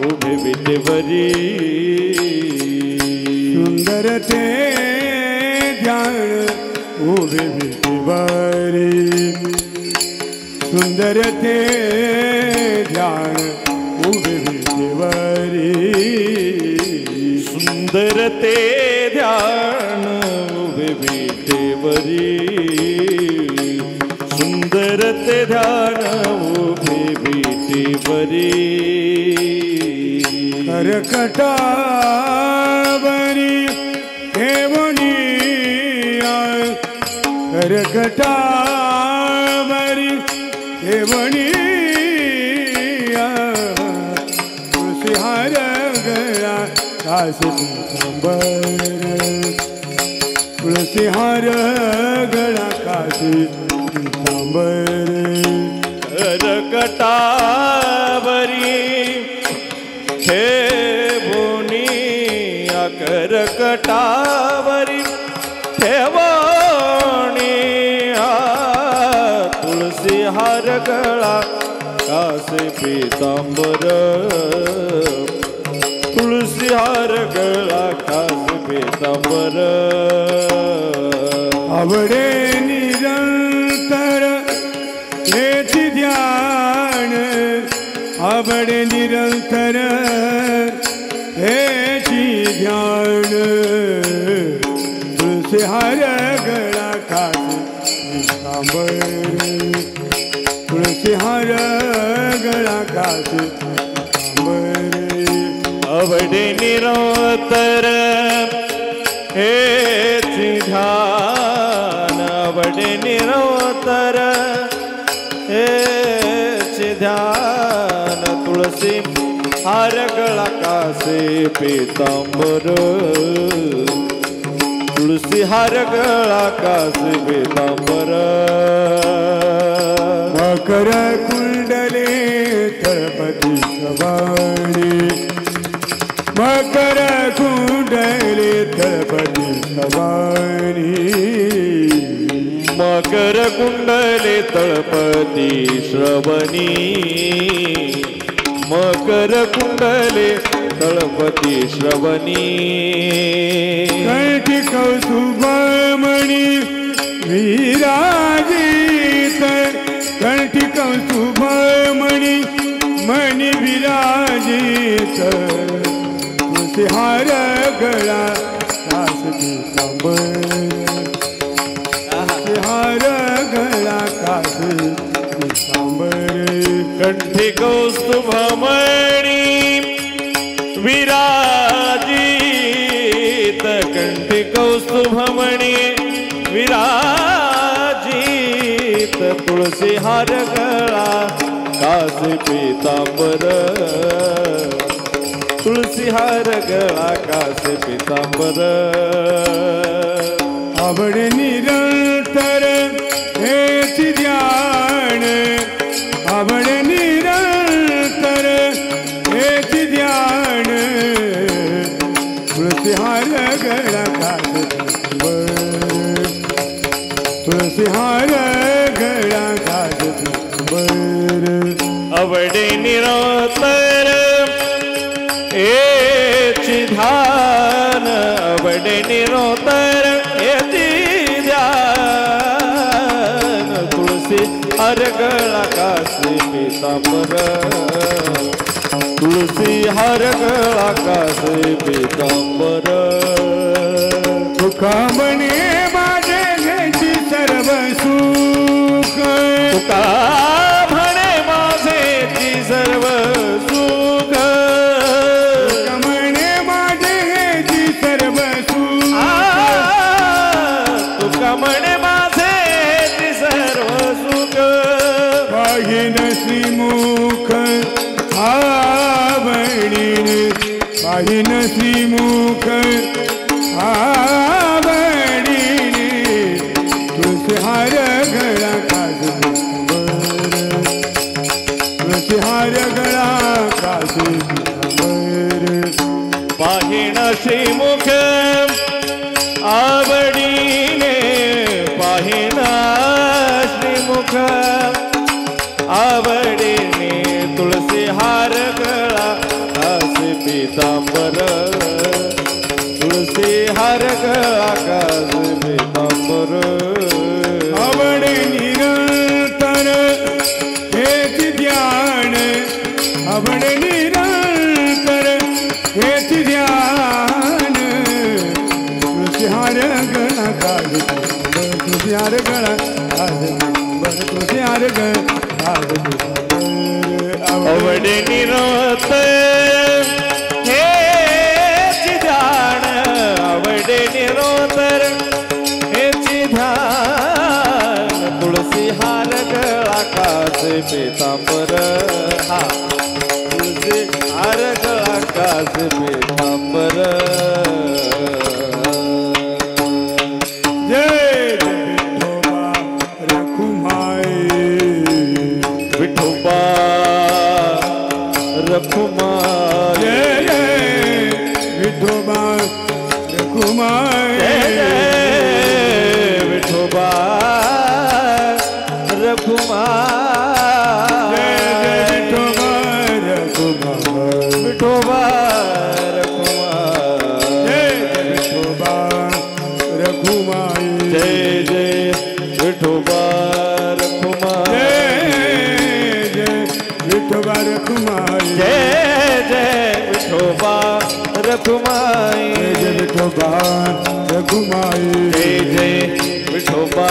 उभे विटेवरी सुंदर ते ध्यान उभे विटेवरी सुंदर ते ध्यान उभे विटेवरी सुंदर ते ध्यान उभे विटेवरी सुंदर ते ध्यान उभे विटेवरी करकटावरी ठेवणी करकटावरी ठेवणी तुळशीहार गळा कास पीतांबर तुळशीहार गळा कास पीतांबर करकटावरी ठेवणी करकटावरी ठेवणी तुळसी हार गळा कासे पीतांबर तुळसी हार गळा कासे पीतांबर आवडे निरंतर हेच ध्यान आवडे निरंतर हेची ध्यान तुळशी हार गळा कास पीतांबर तुळशी हार गळा कास पीतांबर आवडे निरंतर हेची ध्यान आवडे निरंतर हेची ध्यान तुळसी हार गळा कासे पीतांबर तुळसी हार गळा कासे पीतांबर मकर कुंडले तळपती सवाणी मकर कुंडले तळपती सवाणी मकर कुंडले तळपती श्रवणी मकर कुंडले तळपती श्रवणी कंठी कौस्तुभमणी विराजित कंठी कौस्तुभमणी मणी विराजित तुळशी हार गळा कास पीतांबर हार गळा कास पीतांबर कंठी कौस्तुभमणी विराजित कंठी कौस्तुभमणी विराजित तुळसी हार गळा कास पीतांबर तुळसी हार गळा कास पीतांबर आवडे निरंतर हेच ध्यान आवडे निरंतर हेच ध्यान तुळशी हार गळा कास पीतांबर तुळशी हार गळा कास पीतांबर आवडे निरंतर हेची ध्यान आवडे निरंतर हेची ध्यान तुळसी हार गळा कासे पीतांबर तुळसी हार गळा कासे पीतांबर तुका म्हणे माझे घ्यायची सर्व सुख तुका म्हणे माझे ती सर्व सुख तुका म्हणे माझे घ्यायची सर्व सुख तुका म्हणे माझे ती सर्व सुख पाहिन श्रीमुख आवडीने पाहिन श्रीमुख आवडीने तुळशी हार गळा कास पीतांबर तुळशी हार गळा कास पीतांबर पाहिण श्रीमुख आवडीने पाहिण श्रीमुख आवडीने तुळसी हार गळा पीतांबर तुळसी हार गळा कास पीतांबर आवडे निरंतर हेच ध्यान आवडे निरंतर हेच ध्यान तुळशी हार गळा कास तुळशी हार गळा कास तुळशी हार गळा कास आवडे निरंतर हेच ध्यान आवडे निरंतर हेच ध्यान तुळसी हार गळा कास पीतांबर हा तुळसी हार गळा कास पीतांबर जय विठोबा रखुमाई विठोबा रखुमाई जय विठोबा रखुमाई जय विठोबा रखुमाई जय विठोबा रखुमाई विठोबा रखुमाई जय विठोबा रखुमाई जय जय विठोबा रखुमाई विठोबा रखुमाई जय जय विठोबा रखुमाई जय विठोबा रखुमाई जय जय विठोबा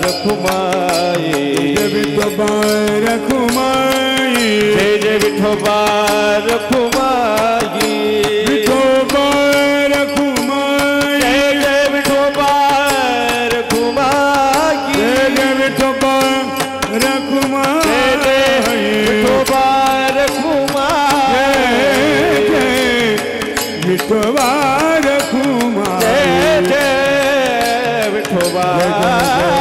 रखुमाई जय विठोबा रखुमाई जय जय विठोबा रखुमाई विठोबा रखुमाई जय जय विठोबा रखुमाई जय जय विठोबा रखुमाई जय जय विठोबा रखुमाई विठोबा रखुमाई जय जय विठोबा रखुमाई जय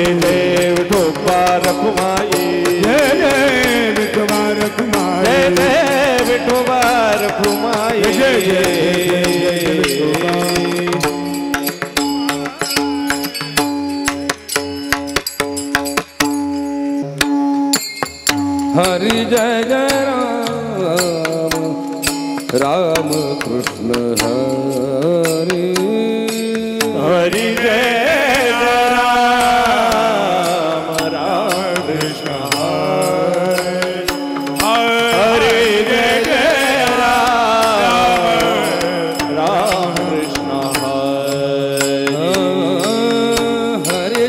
जय विठोबा रखुमाई जय जय विठोबा रखुमाई जय जय विठोबा रखुमाई जय जय विठोबा हरि जय जय राम कृष्ण हरि हरि जय राम राम कृष्ण हरि जय जय राम राम कृष्ण हरि हरि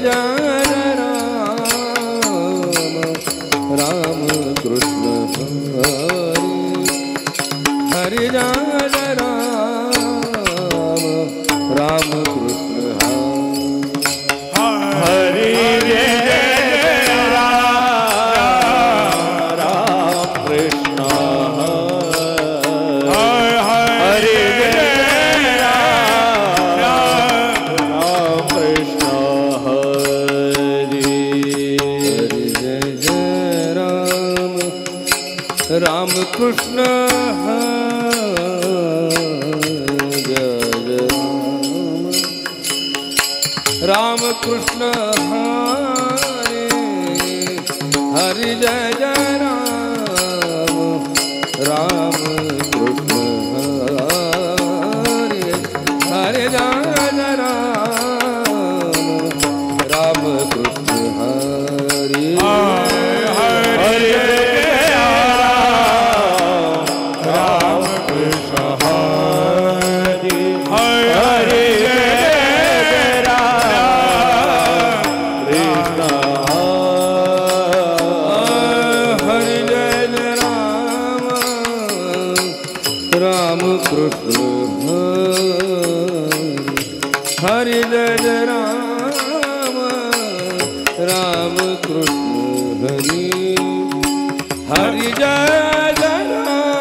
जय राम कृष्ण हरि हरि जय राम कृष्ण हरि जय राम राम कृष्ण हरि जय राम राम कृष्ण हरि हरि जय जय राम कृष्ण जय जय राम कृष्ण हरे हरि जय जय राम कृष्ण हरे हरि जय जय राम कृष्ण हरे हरि जय राम कृष्ण हरि हरि जय राम कृष्ण हरि जय जय राम कृष्ण हरि जय जय राम कृष्ण हरि हरि जय जय राम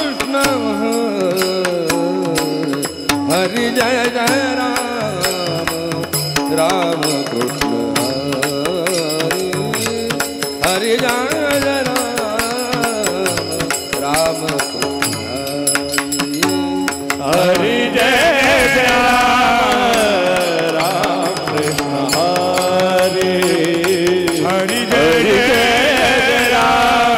कृष्ण हरि जय जय राम कृष्ण हरि जय जय राम कृष्ण हरि जय राम कृष्ण हरि हरि जय राम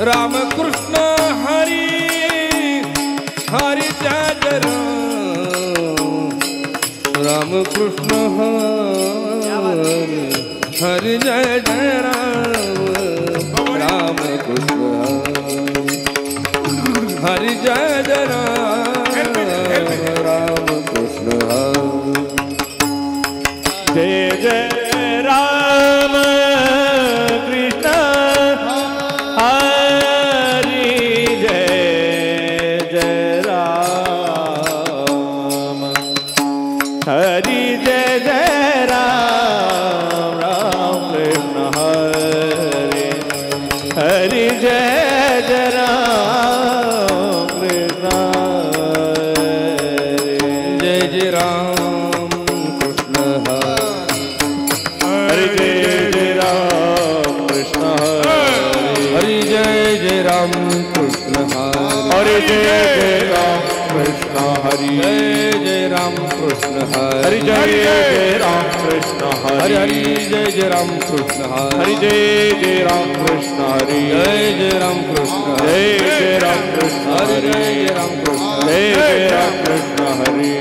राम कृष्ण हरी हरी जय जय राम कृष्ण हरी हरि जय जय राम कृष्ण हरि जय जय राम कृष्ण जय जय राम कृष्ण हरि जय जय राम हरि जय जय राम राम कृष्ण हरि हरि जय जय राम कृष्ण जय जय राम कृष्ण हरि जय जय राम कृष्ण हरि जय जय राम कृष्ण हरि जय जय राम कृष्ण हरि जय जय राम कृष्ण हरि जय जय राम कृष्ण हरि हरि हरि जय जय राम कृष्ण हरि जय जय राम कृष्ण हरि जय जय राम कृष्ण जय जय राम कृष्ण हरि हरि जय जय राम कृष्ण जय जय राम कृष्ण हरि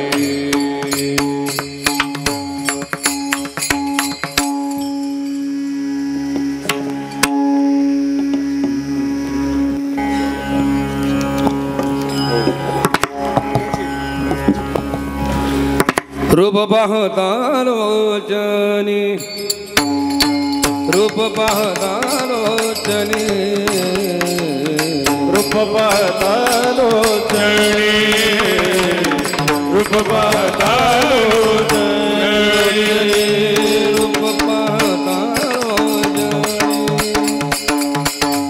रूप पाहता लोचनी रूप पाहता लोचनी रूप पाहता लोचनी रूप पाहता लोचनी रूप पाहता लोचनी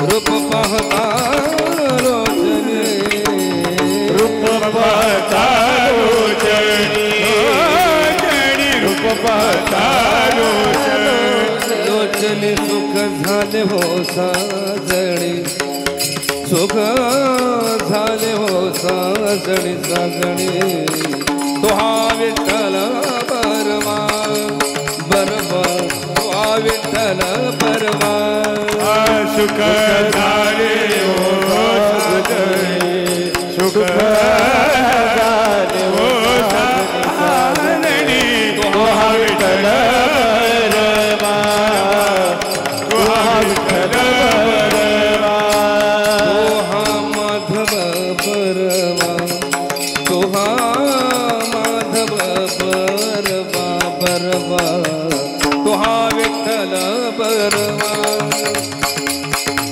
रूप पाहता लोचनी रूप पाहता लोचनी रूप पाहता लोचनी सुख झाले हो साजणी सुख झाले हो साजणी साजणी तो हा विठ्ठल बरवा बरवा तो हा विठ्ठल बरवा सुख झाले हो साजणी सुख झाले हो साजणी तो हा विठ्ठल बरवा तो हा विठ्ठल बरवा तो हा माधव बरवा तो हा माधव बरवा बरवा तो हा विठ्ठल बरवा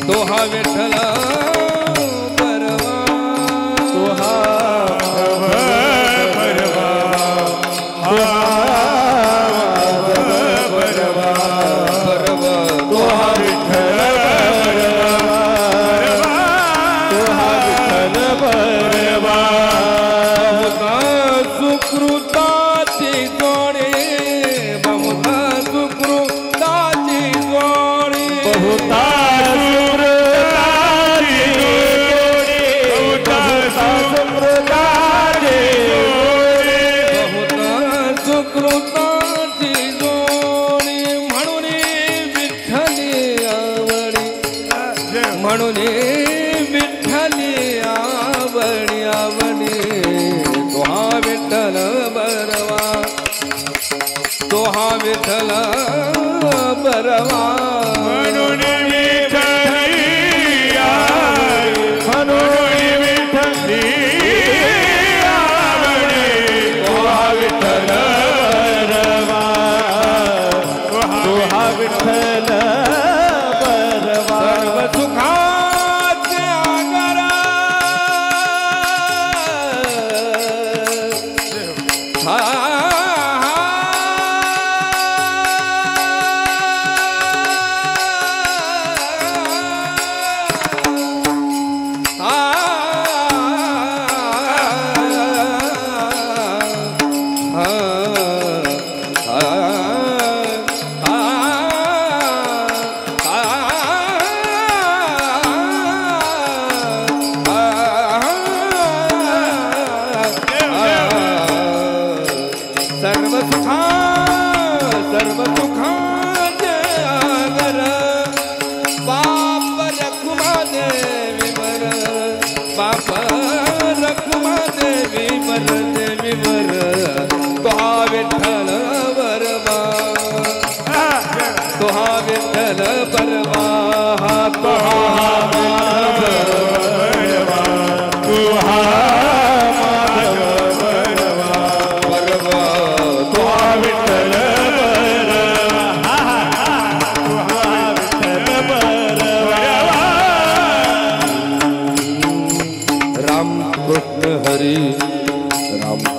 तो हा विठ्ठल बरवा तो हा बरवा बरवा बरवा तो हा विठ्ठल बरवा तो हा विठ्ठल बरवा बहुता सुकृताची जोडी बहुता सुकृताची जोडी बहुता सुकृताची जोडी बहुता सुकृताची जोडी बहुता सुकृताची जोडी म्हणून विठ्ठली आवडी म्हणून विठ्ठली आवडी आवडी तो हा विठ्ठल बरवा तो हा विठ्ठल बरवा म्हणून विठ्ठली आवडी म्हणून विठ्ठली आवडी तो हा विठ्ठल बरवा तो हा विठ्ठल बरवा सर्व सुखाचे आगारा हा देवी वर बाप रखुमा देवी वर तुहा विठ्ठल बरवा तुहा विठ्ठल बरवा तुहा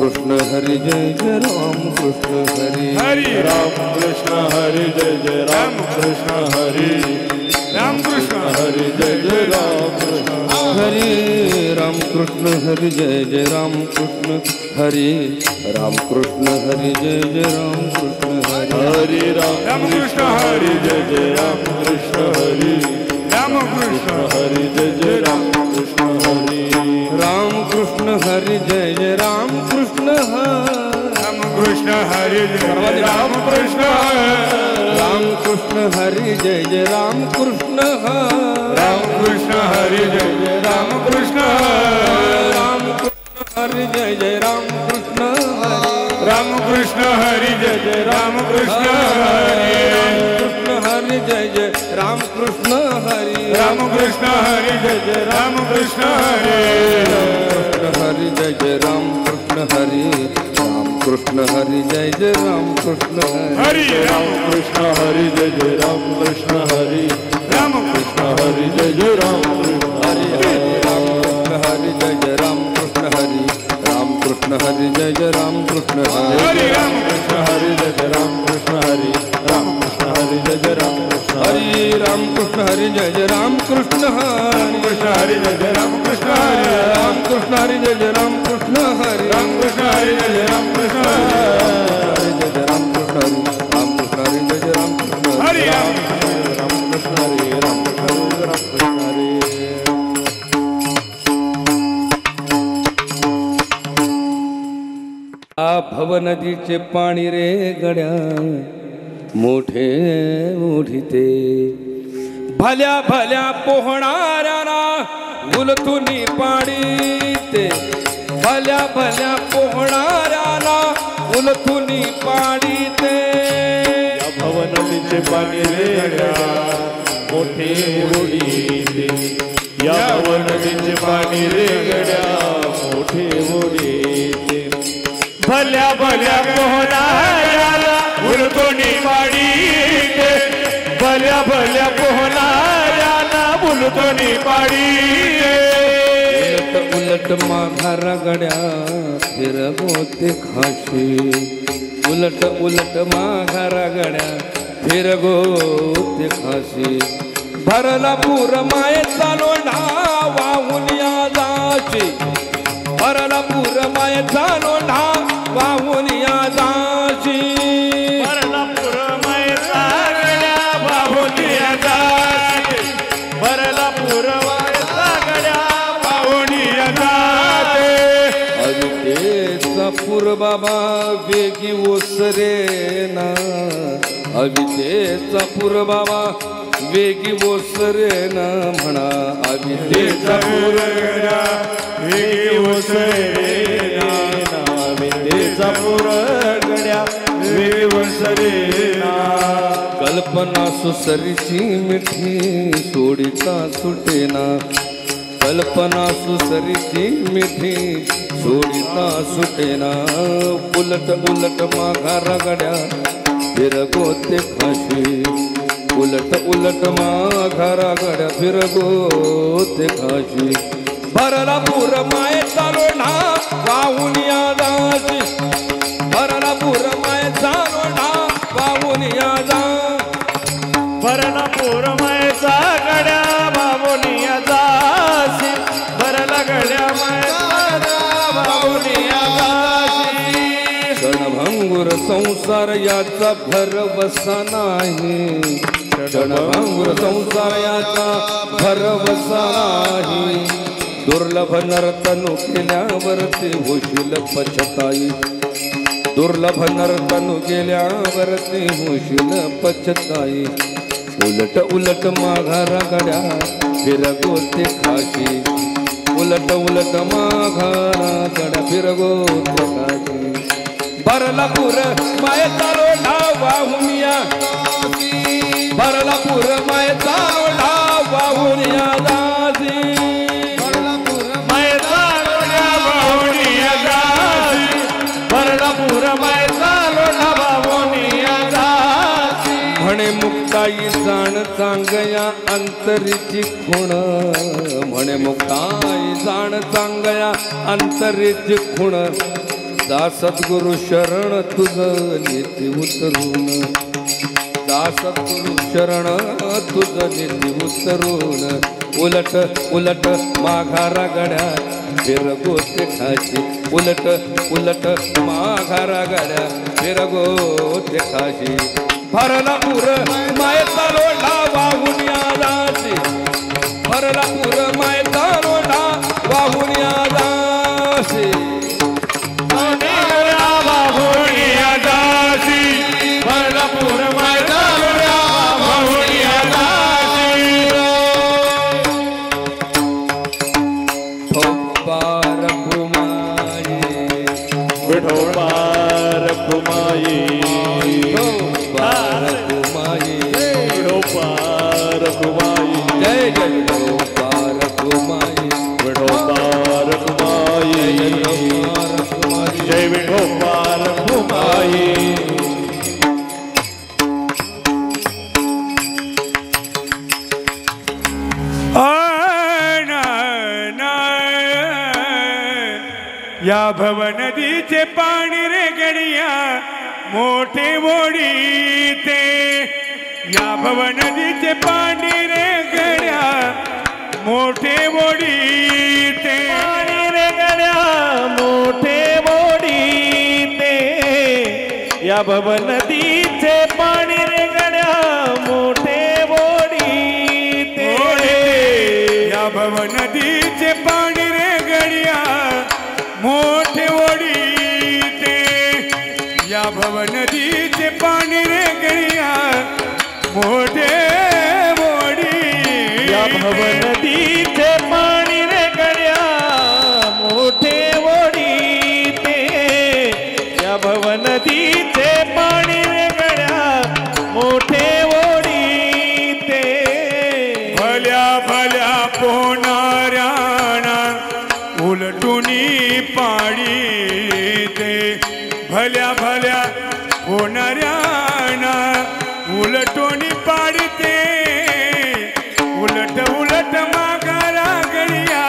कृष्ण हरि जय जय राम कृष्ण हरि हरि राम कृष्ण हरि जय जय राम कृष्ण हरि राम कृष्ण हरि जय जय राम कृष्ण हरि राम कृष्ण हरि जय जय राम कृष्ण हरि राम कृष्ण हरि जय जय राम कृष्ण हरि हरि राम कृष्ण हरि जय जय राम कृष्ण हरि राम कृष्ण हरि जय जय राम कृष्ण हरि राम कृष्ण हरि जय जय राम कृष्ण राम कृष्ण हरि जय राम कृष्ण राम कृष्ण हरि जय जय राम कृष्ण राम कृष्ण हरि जय जय राम कृष्ण राम कृष्ण हरि जय जय राम कृष्ण राम कृष्ण हरि जय जय राम कृष्ण कृष्ण हरि जय जय राम कृष्ण हरि राम कृष्ण हरि जय जय राम कृष्ण हरि जय जय राम कृष्ण हरि राम कृष्ण हरि जय जय राम कृष्ण हरि राम कृष्ण हरि जय जय राम कृष्ण हरि राम कृष्ण हरि जय जय राम हरि राम कृष्ण हरि जय जय राम कृष्ण हरि राम कृष्ण हरि जय जय राम कृष्ण हरि राम कृष्ण हरि जय जय राम कृष्ण हरि राम कृष्ण हरि जय जय राम कृष्ण हरि राम कृष्ण हरि जय जय राम कृष्ण हरि कृष्ण हरि जय जय राम कृष्ण हरि राम कृष्ण हरि जय जय राम कृष्ण हरि राम कृष्ण हरि जय जय राम कृष्ण हरि जय जय राम कृष्ण हरि राम कृष्ण हरि जय जय राम कृष्ण हरि राम कृष्ण हरि राम कृष्ण हरि भव नदीचे पाणी रे गड्या मोठे ओढिते भल्या भल्या पोहणाऱ्याला उलथुनी पाडी ते भल्या भल्या पोहणाऱ्याला उलथुनी पाडी ते या भवनदीचे पाणी रे मोठे ओढीते या भवनदीचे पाणी रे गड्या मोठे ओढीते भल्या भल्या पोहणाऱ्याला उलटोनी पाडीते भल्या भल्या पोहणाऱ्याला उलटोनी पाडीते उलट उलट माघारा गड्या फिरगोते खाशी उलट उलट माघारा गड्या फिरगोते खाशी भरला पूर मायेचा लोढा वाहून या जाशी भरला पूर मायेचा लोढा वाहून या जाशी भरला पुरमायचा गड्या वाहून या जाते भरला पुरमायचा गड्या वाहून या जाते अवितेचा पूर बाबा वेगी ओसरे ना अवितेचा पूर बाबा वेगी ओसरे ना म्हणा अवितेचा पूर गड्या वेगी ओसरे ना विंदेचा पूर गड्या वेगी ओसरे ना कल्पना सुसरीची मिठी सोडिता सुटेना कल्पना सुसरीची मिठी सोडिता सुटेना उलट उलट माघारा गड्या फिरगोते खाशी उलट उलट माघारा गड्या फिरगोते खाशी भरला पूर मायेचा लोढा वाहून या जाशी भरला पूर मायेचा लोढा वाहून या जा भरला पुरमायचा गड्या वाहून या जाशी भरला गड्या मायचा वाहून या जाशी क्षणभंगुर संसार याचा भरवसा नाही क्षणभंगुर संसार याचा भरवसा नाही दुर्लभ नर्तनु केल्यावरती होशील पछताई दुर्लभ नर्तनु केल्यावरती होशील पछताई उलट उलट माघारा गड्या फिरगोते खाशी उलट उलट माघारा गड्या फिरगोते खाशी भरला पूर मायेचा लोढा वाहुनिया भरला पूर मायेचा लोढा वाहुनिया दासी भरला पूर मायेचा लोढा वाहुनिया दासी भरला पूर मायेचा लोढा वाहुनिया दासी म्हणे मुक्ताई जाण चांगया अंतरीची खूण म्हणे मुक्ताई जाण चांगया अंतरीची खूण दा सद्गुरु शरण तुझं नीती उतरून दा सद्गुरु शरण तुझं नीती उतरून उलट उलट माघारा गड्या फिरगोते खाशी उलट उलट माघारा गड्या फिरगोते खाशी भरला पूर मायेचा लोढा वाहून दासी भरला पूर मायेचा लोढा वाहून दासी या भव नदीचे पाणी रे गडिया मोठे ओढीते या भव नदीचे पाणी रे गड्या मोठे ओढीते पाणी रे गड्या मोठे ओढीते या भव नदीचे पाणी रे गड्या मोठे ओढीते या भव नदीचे पाणी रे गडिया मोठे ओढीते या भव नदीचे पाणी रे गडिया मोठे ओढी या भव नदीचे पाणी रे गड्या मोठे ओढीते या भव नदीचे पाणी रे गड्या मोठे ओढीते भल्या भल्या पोहणाऱ्याना उलटुनी पाडीते भल्या भल्या होणाऱ्याना उलटुनी पाडते उलट उलट माघारा गडिया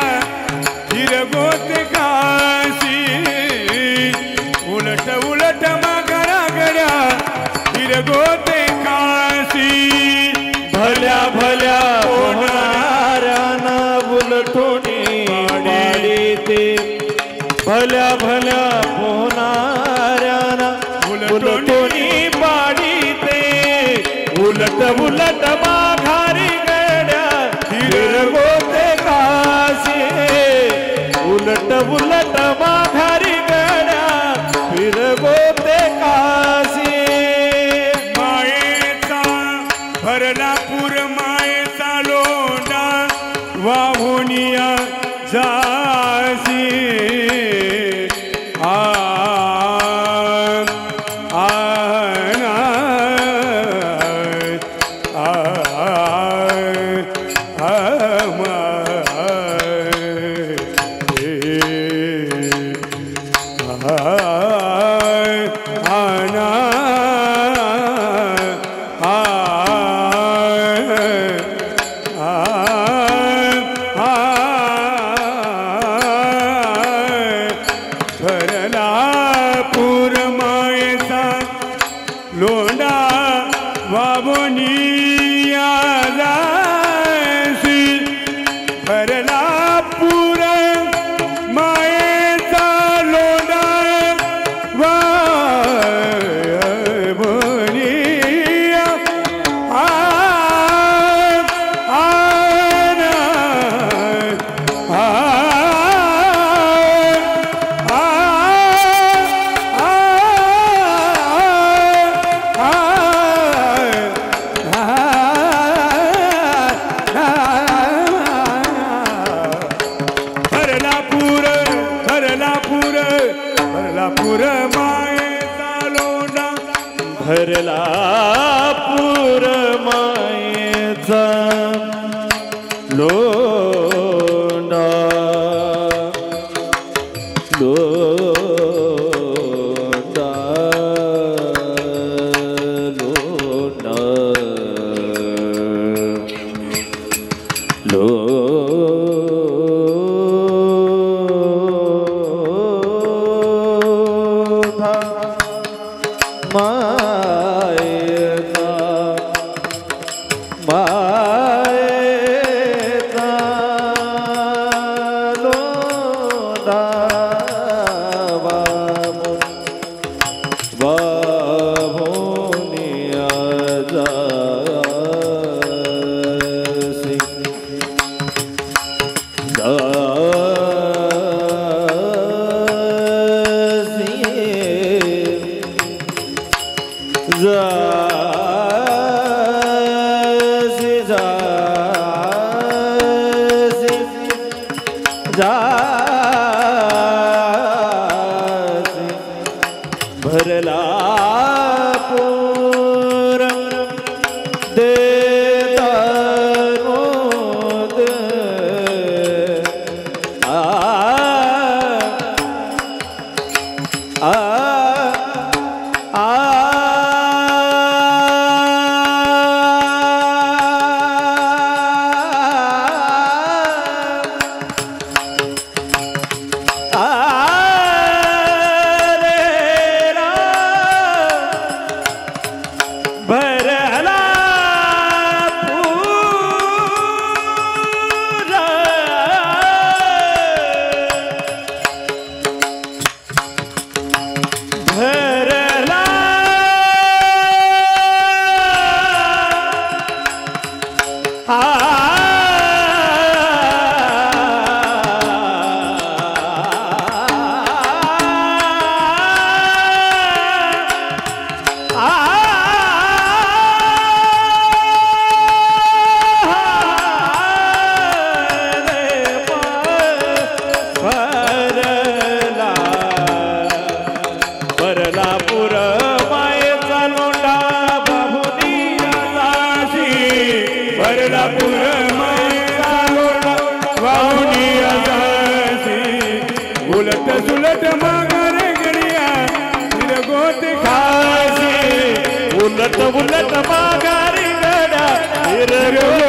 फिरगोते काशी उलट उलट माघारा गड्या फिरगोते काशी भल्या भल्या होणाऱ्याना उलटुनी पाडीते भल्या भल्या होणाऱ्याना उलटुनी पाडीते उलट उलट माघारी गड्या फिरगोते काशी उलट उलट माघारी गड्या फिरगोते काशी मायेचा भरला पूर मायेचा लोंढा वाहुनिया जासी लोंढा वाबोनिया जासी भरला पूर मायेचा लोंढा वाबोनिया भरला पूर मायेचा लोंढा लोंढा लोंढा लोंढा मायेचा मायेचा लोंढा बाबोनिया जासी भरला पूर देता नोद आ आ आ भरला पूरा भरला भरला पूर मायेचा लोंढा बाबुनिया जासी भरला पूर मायेचा लोंढा बाबुनिया जासी उलट सुलट माघारे गडिया निरगोत खासी उलट उलट माघारे गड्या निरगोत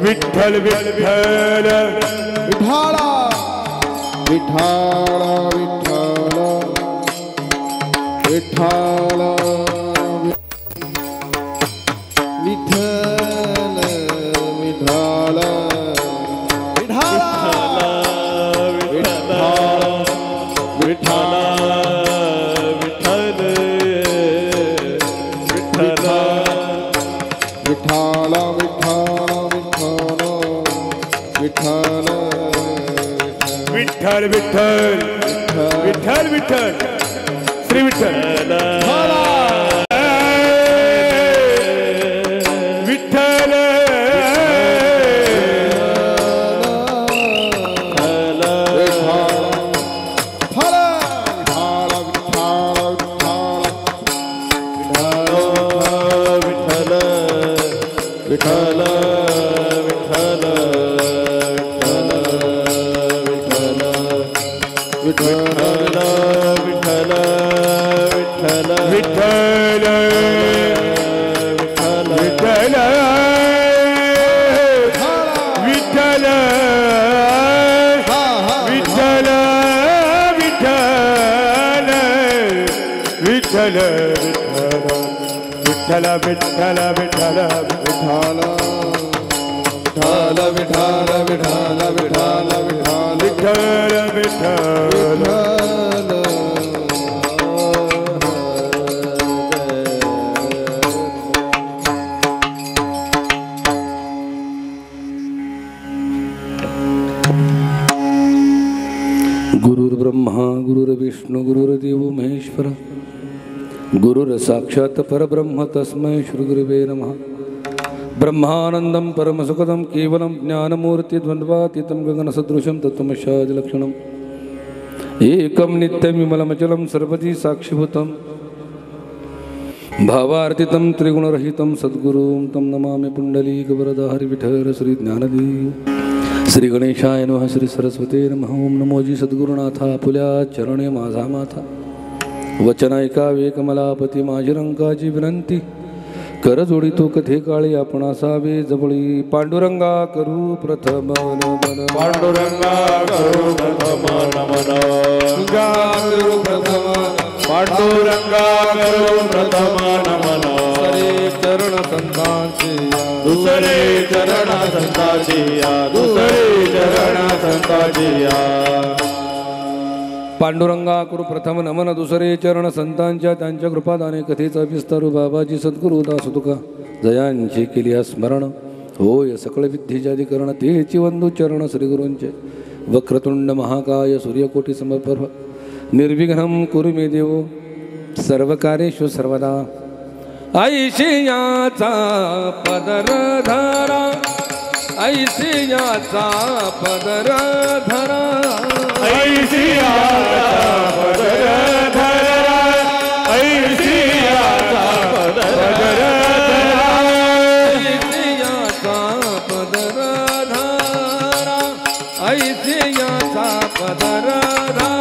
विठ्ठल विठ्ठल विठाला विठाला विठाला विठ्ठल विठाला विठाला विठाला विठाला विठ्ठल विठ्ठल विठ्ठल विठ्ठल श्री विठ्ठल विठ्ठल विठ्ठल विठ्ठल विठ्ठल विठ्ठल विठ्ठल विठ्ठल विठ्ठल विठ्ठल विठ्ठल विठ्ठल विठ्ठल विठाला विठाला विठाला विठाला विठाला विठ्ठल गुरुर्ब्रह्मा गुरुर्विष्णू गुरुर साक्षात् परब्रह्म तस्मै श्री गुरुवे नमः। ब्रह्मानंदं परमसुखदं केवलं ज्ञानमूर्तिद्वन्द्वातीतं गगनसदृशं तत्त्वमस्यादिलक्षणम् एकं नित्यमिमलमचलं सर्वधी साक्षिभूतं भावार्थितं त्रिगुणरहितं सद्गुरुं तं नमामि पुण्डलीकवरदाहरि विठल श्री ज्ञानदेव। श्री गणेशाय नमः। श्री सरस्वते नमः। ओम नमोजी सद्गुरुनाथा फुल्या चरणे माझा माथा वचन ऐकावे कमलापती माझी रंगाची विनंती कर जोडी तो कथे काळी आपण असावे जवळी पांडुरंगा करू प्रथम नमन पांडुरंगा करू प्रथम नमन करू प्रथम पांडुरंगा करू प्रथम नमन हरे चरण संतांचे दुसरे चरण संताची या दुसरे चरण संताची या पांडुरंगा करू प्रथम नमन दुसरे चरण संतांच्या त्यांच्या कृपादाने कथेचा विस्तारू बाबाजी सद्गुरु दास तुका जयांची केली स्मरण होय सकळ विद्येच्याधिकरण तेची वंदू चरण श्रीगुरूंचे वक्रतुंड महाकाय सूर्यकोटी समप्रभ निर्विघ्नं कुरु मे देव सर्व कार्येषु सर्वदा ऐशियाचा पदर धरा ऐशियाचा पदर धरा ऐशियाचा पदर धरा ऐशियाचा पदर धरा ऐशियाचा पदर धरा ऐशियाचा पदर धरा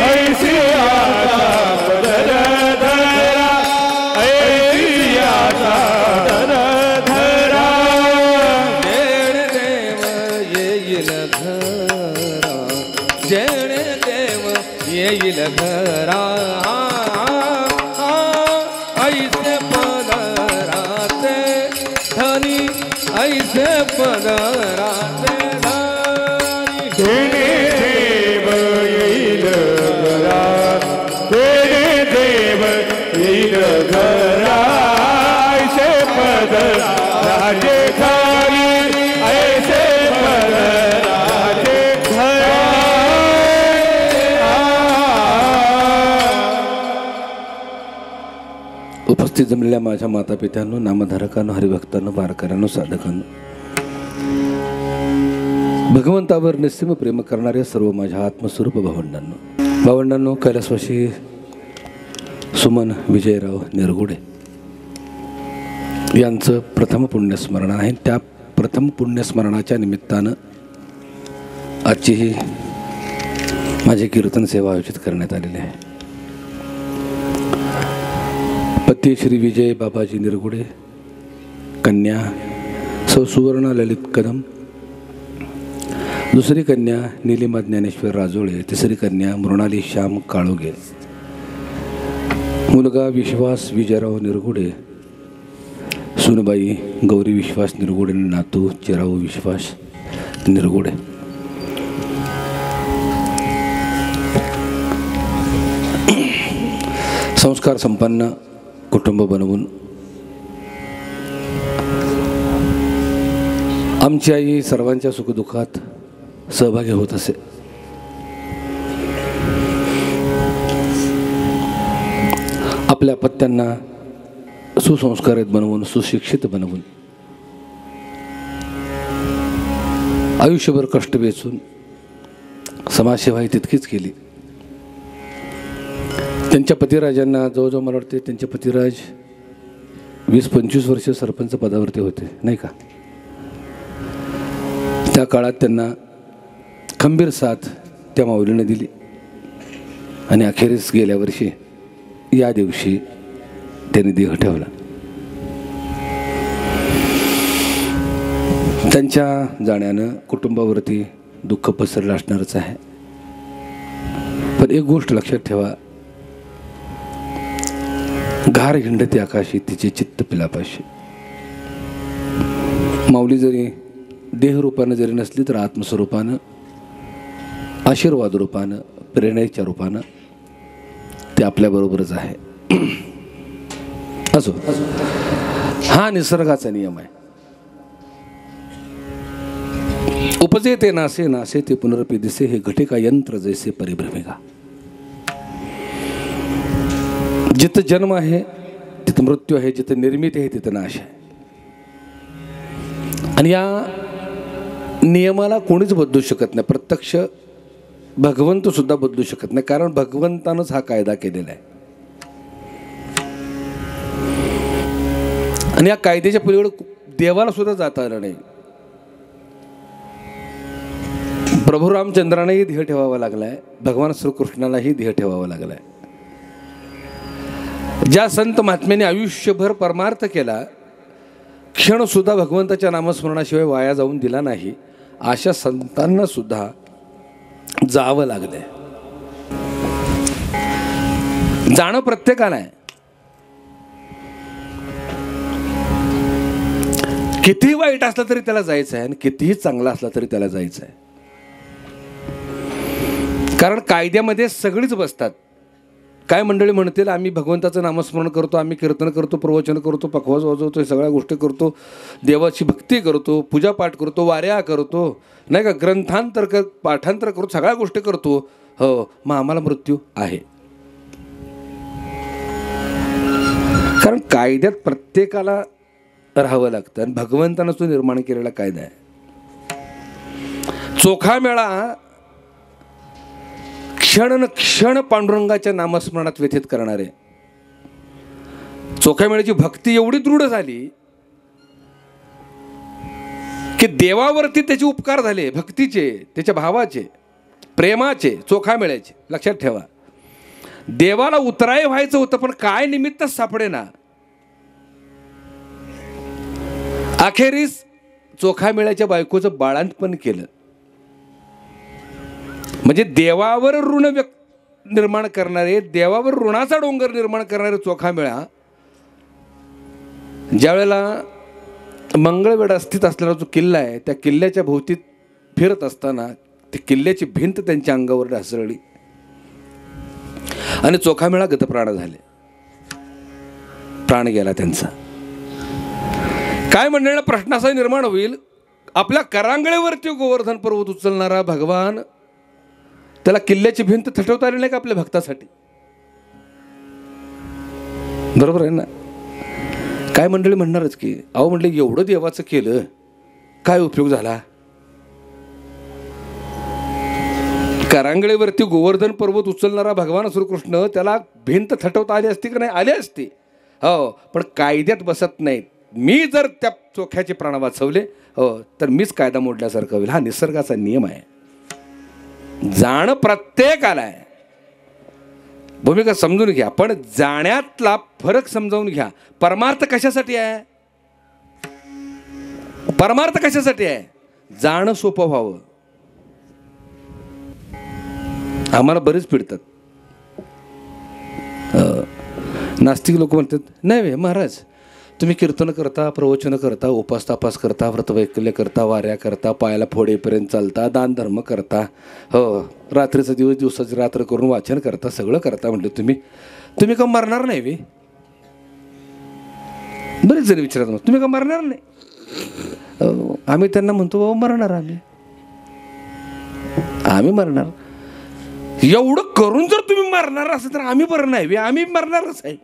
ऐशियाचा पदर धरा ऐशियाचा पदर धरा जेण देव येईल घरा जेण देव येईल घरा ऐसे पदराचे धनी ऐसे पदराचे धनी तेने देव येईल घरात तेने देव येईल घरात ऐसे पद राजे खाली ऐसे पद राजे घरा उपस्थित जमलेल्या माझ्या माता पित्यांनो नामधारकांनो हरिभक्तांनो वारकऱ्यांनो साधकांनो भगवंतावर निस्सीम प्रेम करणाऱ्या सर्व माझ्या आत्मस्वरूप भावंडांनो कैलासवासी सुमन विजयराव निरगुडे यांचं प्रथम पुण्यस्मरण आहे। त्या प्रथम पुण्यस्मरणाच्या निमित्तानं आजची ही माझी कीर्तन सेवा आयोजित करण्यात आलेली आहे। पती श्री विजय बाबाजी निरगुडे, कन्या सौ सुवर्ण ललित कदम, दुसरी कन्या नीलिमा ज्ञानेश्वर राजोळे, तिसरी कन्या मृणाली श्याम काळोगे, मुलगा विश्वास विजयराव निरगुडे, सुनबाई गौरी विश्वास निरगुडे, नातू चिराऊ विश्वास निरगुडे। संस्कार संपन्न कुटुंब बनवून आमची आई सर्वांच्या सुखदुःखात सहभागी होत असे। आपल्या पत्त्यांना सुसंस्कारित बनवून सुशिक्षित बनवून आयुष्यभर कष्ट वेचून समाजसेवाही तितकीच केली। त्यांच्या पतिराजांना जवळजवळ मला वाटते त्यांचे पतिराज 20-25 वर्ष सरपंच पदावरती होते नाही का। त्या काळात त्यांना खंबीर साथ त्या माऊलीने दिली आणि अखेरीस गेल्या वर्षी या दिवशी त्यांनी देह ठेवला। त्यांच्या जाण्यानं कुटुंबावरती दुःख पसरलं असणारच आहे। पण एक गोष्ट लक्षात ठेवा, घार हिंडते आकाशी तिचे चित्त पिलापाशी। माऊली जरी देहरूपानं जरी नसली तर आत्मस्वरूपानं आशीर्वाद रूपानं प्रेरणेच्या रूपानं ते आपल्याबरोबरच आहे। असो, हा निसर्गाचा नियम आहे। उपजे ते नासे नासे ते पुनरपी दिसे, हे घटिका यंत्र जैसे परिभ्रमिका। जिथं जन्म आहे तिथं मृत्यू आहे, जिथं निर्मिती आहे तिथं नाश आहे. आणि या नियमाला कोणीच बदलू शकत नाही. प्रत्यक्ष भगवंत सुद्धा बदलू शकत नाही, कारण भगवंतानंच हा कायदा केलेला आहे. आणि या कायद्याच्या पलीकडे देवाला सुद्धा जाता आलं नाही. प्रभू रामचंद्रांनाही ध्येय ठेवावा लागलाय, भगवान श्रीकृष्णालाही ध्येय ठेवावा लागलाय. ज्या संत महात्म्याने आयुष्यभर परमार्थ केला, क्षण सुद्धा भगवंताच्या नामस्मरणाशिवाय वाया जाऊन दिला नाही, अशा संतांना सुद्धा जावं लागलंय. जाणं प्रत्येकाला आहे. कितीही वाईट असलं तरी त्याला जायचं आहे आणि कितीही चांगला असला तरी त्याला जायचं आहे. कारण कायद्यामध्ये सगळीच बसतात. काय मंडळी म्हणतील आम्ही भगवंताचं नामस्मरण करतो, आम्ही कीर्तन करतो, प्रवचन करतो, पखवाज वाजवतो, सगळ्या गोष्टी करतो, देवाची भक्ती करतो, पूजापाठ करतो, वाऱ्या करतो, नाही का, ग्रंथांतर पाठांतर करतो, सगळ्या गोष्टी करतो. हो, मग आम्हाला मृत्यू आहे. कारण कायद्यात प्रत्येकाला राहावं लागतं आणि भगवंतानं तो निर्माण केलेला कायदा आहे. चोखा मेळा क्षण क्षण पांडुरंगाच्या नामस्मरणात व्यथित करणारे. चोखा मेळ्याची भक्ती एवढी दृढ झाली की देवावरती त्याचे उपकार झाले, भक्तीचे, त्याच्या भावाचे, प्रेमाचे, चोखा मेळ्याचे. लक्षात ठेवा, देवाला उतराय व्हायचं होतं पण काय निमित्तच सापडेना. अखेरीस चोखा मेळ्याच्या बायकोचं बाळंतपण केलं. म्हणजे देवावर ऋण निर्माण करणारे, देवावर ऋणाचा डोंगर निर्माण करणारे चोखा मेळा ज्या वेळेला मंगळवेढा स्थित असलेला जो किल्ला आहे, त्या किल्ल्याच्या भोवती फिरत असताना ती किल्ल्याची भिंत त्यांच्या अंगावर ढासळली आणि चोखा मेळा गतप्राण झाले. प्राण गेला त्यांचा. काय म्हणण्याला प्रश्न असा निर्माण होईल, आपल्या करांगळेवरती गोवर्धन पर्वत उचलणारा भगवान, त्याला किल्ल्याची भिंत थटवता आली नाही का आपल्या भक्तासाठी? बरोबर आहे ना? काय मंडळी म्हणणारच की अहो म्हणले एवढं देवाचं केलं, काय उपयोग झाला? करांगळेवरती गोवर्धन पर्वत उचलणारा भगवान श्रीकृष्ण, त्याला भिंत थटवता आली असती का नाही? आली असती, हो, पण कायद्यात बसत नाहीत. मी जर त्या चोख्याचे प्राण वाचवले, हो, तर मीच कायदा मोडल्यासारखं होईल. हा निसर्गाचा नियम आहे. जाणं प्रत्येकाला आहे. भूमिका समजून घ्या, पण जाण्यातला फरक समजावून घ्या. परमार्थ कशासाठी आहे? परमार्थ कशासाठी आहे? जाणं सोपं व्हावं. आम्हाला बरेच पिडतात नास्तिक लोक, म्हणतात नाही महाराज, तुम्ही कीर्तन करता, प्रवचन करता, उपास तापास करता, व्रतवैकल्य करता, वाऱ्या करता, पायाला फोडेपर्यंत चालता, दान धर्म करता, हो, रात्रीचा दिवस दिवसाची रात्र करून वाचन करता, सगळं करता. म्हटलं तुम्ही का मरणार नाही वे? बरेच जण विचारतात, तुम्ही का मरणार नाही? आम्ही त्यांना म्हणतो बाबा मरणार, आम्ही मरणार. एवढं करून जर तुम्ही मरणार असेल तर आम्ही बरं नाही वे, आम्ही मरणारच आहे.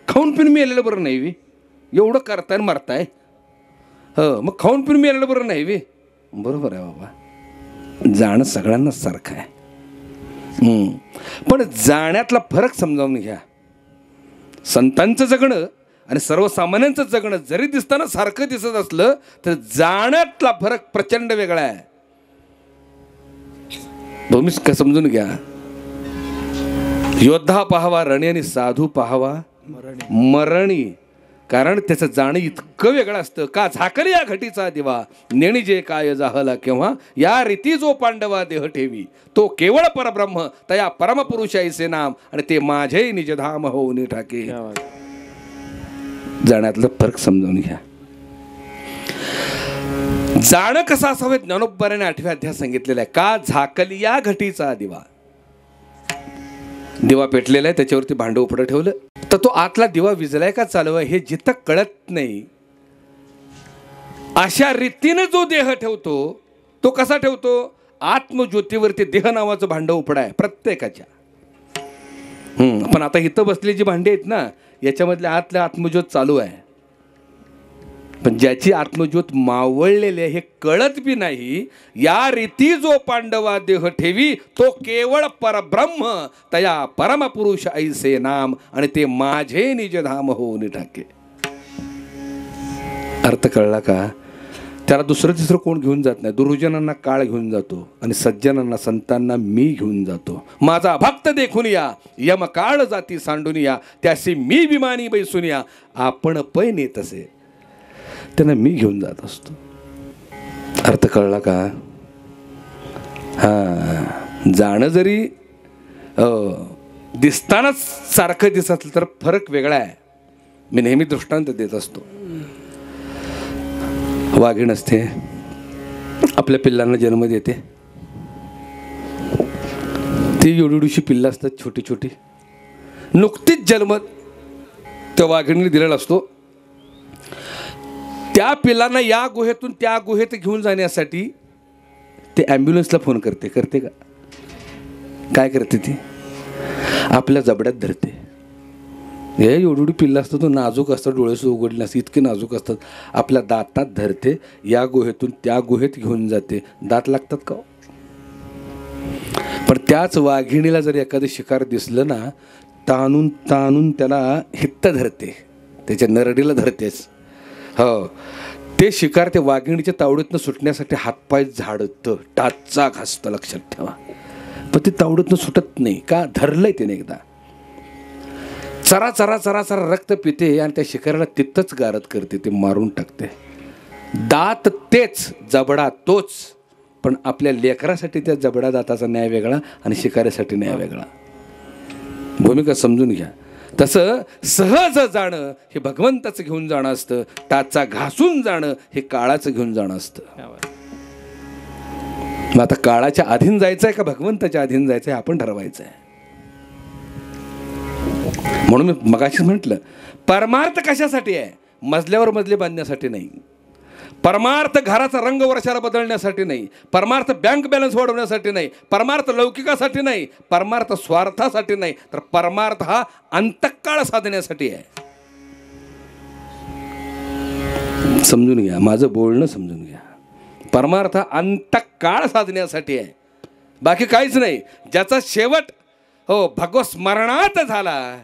खाऊन पिऊन मेलेलं बरं नाही वे. एवढं करताय आणि मरताय, हो, मग खाऊन पिऊन मेलेलं बरं नाही वे. बरोबर आहे बाबा, जाणं सगळ्यांना सारखं आहे. पण जाण्यातला फरक समजावून घ्या. संतांचं जगणं आणि सर्वसामान्यांचं जगणं जरी दिसताना सारखं दिसत असलं तर जाण्यातला फरक प्रचंड वेगळा आहे. भूमिका समजून घ्या. योद्धा पाहावा रणी आणि साधू पाहावा मरणी. कारण त्याचं जाणं इतकं वेगळं असतं. का झाकली या घटीचा दिवा, नेणी जे काय जाहला केव्हा, या रीती जो पांडवा देह ठेवी, तो केवळ परब्रह्म तया परमपुरुषाईचे नाम, आणि ते माझे निजधाम होऊन ठाके. जाण्यातलं फरक समजावून घ्या. जाणं कसं असावं ज्ञानोबाने 8व्या अध्यायात सांगितलेलं आहे. का झाकली या घटीचा दिवा, दिवा पेटलेला आहे, त्याच्यावरती भांडं उपडं ठेवलं तर तो आतला दिवा विजलाय का चालू आहे हे जिथं कळत नाही, अशा रीतीने जो देह ठेवतो तो कसा ठेवतो? आत्मज्योतीवरती देह नावाचं भांडं उपडं आहे प्रत्येकाच्या. पण आता इथं बसलेली जी भांडी आहेत ना, याच्यामधल्या आतल्या आत्मज्योत चालू आहे. पण ज्याची आत्मज्योत मावळलेली आहे हे कळत बी नाही. या रीती जो पांडवा देह ठेवी तो केवळ परब्रह्म, तया परमपुरुष ऐसे नाम, आणि ते माझे निज धाम होऊन टाके. अर्थ कळला का? त्याला दुसरं तिसरं कोण घेऊन जात नाही. दुर्जनांना काळ घेऊन जातो आणि सज्जनांना संतांना मी घेऊन जातो. माझा भक्त देखून या, यम काळ जाती सांडून या, त्याशी मी विमानी बैसून या, आपण पै नेत असे त्यांना मी घेऊन जात असतो. अर्थ कळला का? हां, जाणं जरी दिसतानाच सारखं दिसत असलं तर फरक वेगळा आहे. मी नेहमी दृष्टांत देत असतो. वाघीण असते, आपल्या पिल्लांना जन्म देते. ती एवढीशी पिल्लं असतात, छोटी छोटी, नुकतीच जन्म त्या वाघिणीने दिलेला असतो. त्या पिल्लांना या गुहेतून त्या गुहेत घेऊन जाण्यासाठी ते ॲम्ब्युलन्सला फोन करते. करते का? काय करते ती? आपल्या जबड्यात धरते. हे एवढी पिल्लं असतं, तो नाजूक असतात, डोळेसुद्धा उघडले असते, इतके नाजूक असतात. आपल्या दातात धरते, या गुहेतून त्या गुहेत घेऊन जाते. दात लागतात का? पण त्याच वाघिणीला जर एखादं शिकार दिसलं ना, ताणून ताणून त्याला हित्त धरते, त्याच्या नरडीला धरतेच. हो, ते शिकार ते वाघिणीच्या तावडीतनं सुटण्यासाठी हातपाय झाडतं, टाचा घासतं, लक्षात ठेवा. पण ते तावडीतनं सुटत नाही का? धरलंय त्याने एकदा. चरा चरा चरा चरा रक्त पिते आणि त्या शिकाऱ्याला तिथंच गारद करते, ते मारून टाकते. दात तेच, जबडा तोच, पण आपल्या लेकरासाठी त्या जबडा दाताचा न्याय वेगळा आणि शिकाऱ्यासाठी न्याय वेगळा. भूमिका समजून घ्या. तसं सहज जाणं हे भगवंताचं घेऊन जाणं असतं, टाचा घासून जाणं हे काळाचं घेऊन जाणं असतं. मग आता काळाच्या अधीन जायचं आहे का भगवंताच्या अधीन जायचं आहे आपण ठरवायचं आहे. म्हणून मी मगाशीच म्हटलं, परमार्थ कशासाठी आहे? मजल्यावर मजले बांधण्यासाठी नाही. परमार्थ घराचा रंग वर्षाला बदलण्यासाठी नाही. परमार्थ बँक बॅलन्स वाढवण्यासाठी नाही. परमार्थ लौकिकासाठी नाही. परमार्थ स्वार्थासाठी नाही. तर परमार्थ हा अंतकाळ साधण्यासाठी आहे. समजून घ्या, माझं बोलणं समजून घ्या. परमार्थ अंतकाळ साधण्यासाठी आहे, बाकी काहीच नाही. ज्याचा शेवट भगवत स्मरणात झाला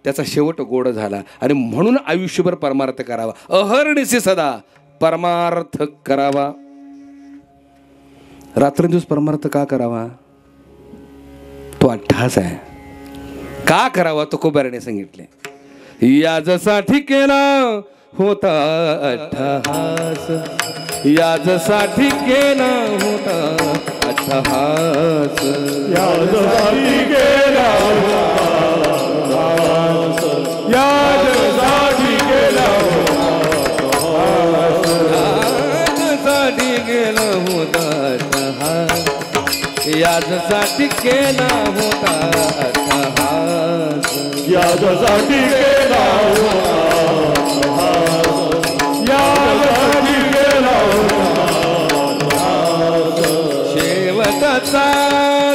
त्याचा शेवट गोड झाला. आणि म्हणून आयुष्यभर परमार्थ करावा, अहर्निशी सदा परमार्थ करावा. रात्रंदिवस परमार्थ का करावा? तो अट्टहास आहे. का करावा? तो कोबाऱ्याने सांगितले. याजसाठी केला होता अट्टहास, याजसाठी केला होता अट्टहास, याजसाठी केला होता, याजसाठी केला होता, याजसाठी केला होता अट्टहास, याजसाठी केला होता अट्टहास, याजसाठी केला होता, याजसाठी केला होता. शेवटाचा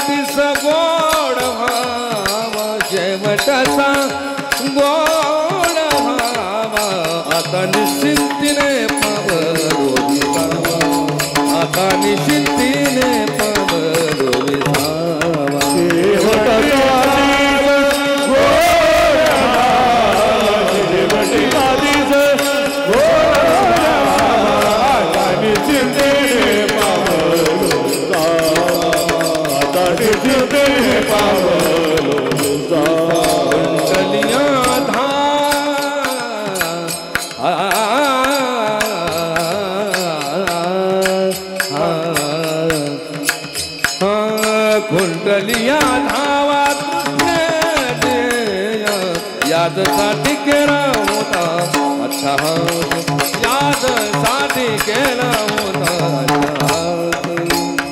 दिस गोड व्हावा, शेवटाचा गोड व्हावा, आता निश्चिंतीने पावलो विसावा, आता निश्चिंतीने पावलो विसावा. शेवटाचा कुंडलिया धावा यादसाठी केला होता अट्टहास, यादसाठी केला होता अट्टहास.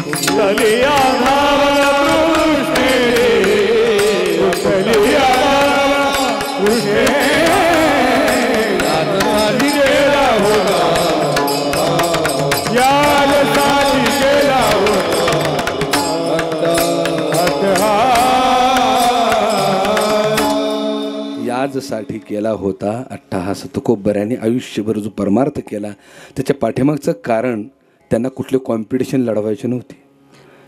कुंडलिया धावा कृष्णे, कुंडलिया कृष्णे, यादसाठी केला होता, यादसाठी केला होता अट्टहास. समाजासाठी केला होता अट्टहास, तुकोबऱ्याने आयुष्यभर जो परमार्थ केला त्याच्या पाठीमागचं कारण, त्यांना कुठले कॉम्पिटिशन लढवायचे नव्हते,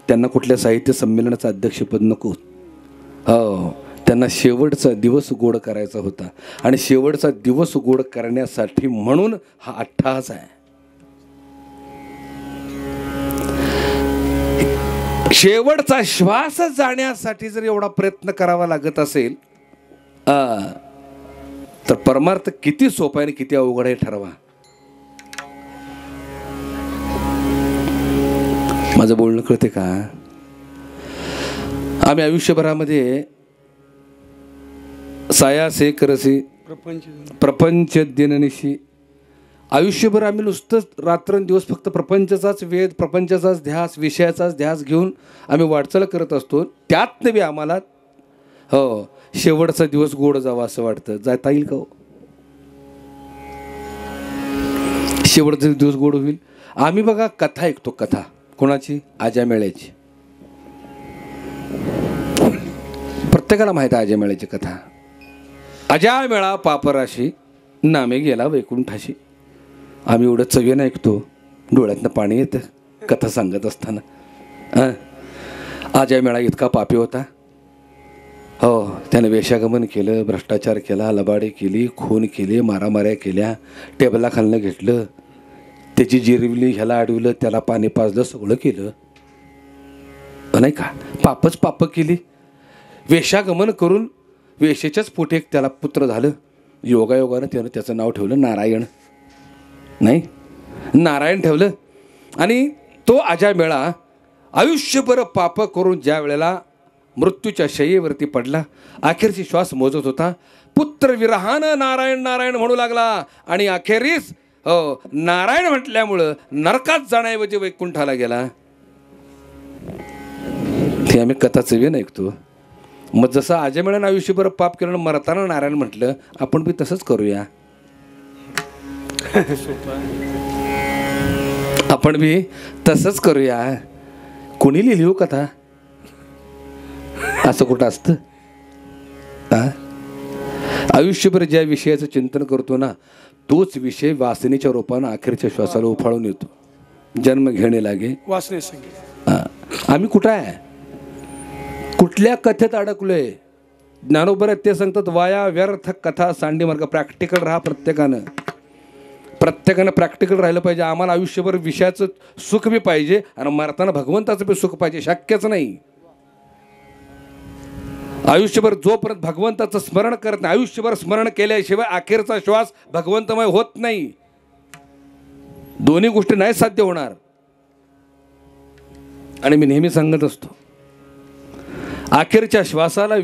त्यांना कुठल्या साहित्य संमेलनाचं अध्यक्षपद नको, हो, त्यांना शेवटचा दिवस गोड करायचा होता. आणि शेवटचा दिवस गोड करण्यासाठी म्हणून हा अट्टहास आहे. शेवटचा श्वास जाण्यासाठी जर एवढा प्रयत्न करावा लागत असेल तर परमार्थ किती सोपा आणि किती अवघड आहे ठरवा. माझं बोलणं कळते का? आम्ही आयुष्यभरामध्ये सायासे करसी प्रपंच दिननिशी, आयुष्यभर आम्ही नुसतंच रात्रंदिवस फक्त प्रपंचाचाच वेध, प्रपंचाचाच ध्यास, विषयाचाच ध्यास घेऊन आम्ही वाटचाल करत असतो. त्यात नव्हे आम्हाला हो शेवटचा दिवस गोड जावा असं वाटतं. जाता येईल का हो? शेवटचा दिवस गोड होईल. आम्ही बघा कथा ऐकतो, कथा कोणाची? अजामेळ्याची. प्रत्येकाला माहिती आहे अजामेळ्याची कथा. अजामेळा पापराशी, नामे गेला वैकुंठाशी. आम्ही एवढं चवीनं ऐकतो, डोळ्यातनं पाणी येतं कथा सांगत असताना. अजामेळा इतका पापी होता, हो, त्याने वेश्यागमन केलं, भ्रष्टाचार केला, लबाडी केली, खून केली, मारामाऱ्या केल्या, टेबलाखालनं घेतलं, त्याची जिरवली, ह्याला अडवलं, त्याला पाणी पाजलं, सगळं केलं नाही का? पापच पाप केली. वेश्यागमन करून वेश्याच्याच पोटी एक त्याला पुत्र झालं. योगायोगानं त्यानं त्याचं नाव ठेवलं नारायण. नाही, नारायण ठेवलं. आणि तो अजामेळा आयुष्यभर पाप करून ज्या वेळेला मृत्यूच्या शय्येवरती पडला, अखेरची श्वास मोजत होता, पुत्र विरहानं नारायण नारायण म्हणू लागला. आणि अखेरीस हो नारायण म्हटल्यामुळं नरकात जाण्याऐवजी वैकुंठाला गेला. ते आम्ही कथाचं वेन ऐकतो. मग जसं अजामेळानं आयुष्यभर पाप केलं, मरताना नारायण म्हटलं, आपण बी तसंच करूया. आपण बी तसंच करूया. कोणी लिहिली हो कथा? असं कुठं असतं? आयुष्यभर ज्या विषयाचं चिंतन करतो ना, तोच विषय वासनेच्या रूपानं अखेरच्या श्वासाला उफाळून येतो. जन्म घेणे लागे वासने संगे. आम्ही कुठं आहे? कुठल्या कथेत अडकलोय? ज्ञानोबा ते सांगतात, वाया व्यर्थ कथा सांडी मार्ग. प्रॅक्टिकल राहा. प्रत्येकानं प्रॅक्टिकल राहिलं पाहिजे. आम्हाला आयुष्यभर विषयाचं सुख बी पाहिजे आणि मरताना भगवंताचं बी सुख पाहिजे. शक्यच नाही. आयुष्यभर जोपर्यंत भगवंताचं स्मरण करत नाही, आयुष्यभर स्मरण केल्याशिवाय अखेरचा श्वास भगवंतमय होत नाही. दोन्ही गोष्टी नाही साध्य होणार. आणि मी नेहमी सांगत असतो, अखेरच्या श्वासाला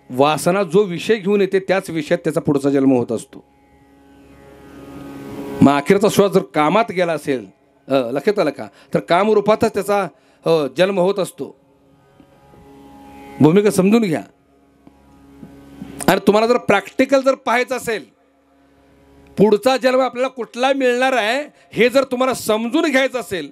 वासना जो विषय घेऊन येते त्याच विषयात त्याचा पुढचा जन्म होत असतो. मग अखेरचा श्वास जर कामात गेला असेल, लक्षात आलं का, तर कामरूपातच त्याचा जन्म होत असतो. भूमिका समजून घ्या. आणि तुम्हाला जर प्रॅक्टिकल जर पाहायचं असेल, पुढचा जन्म आपल्याला कुठला मिळणार आहे हे जर तुम्हाला समजून घ्यायचं असेल,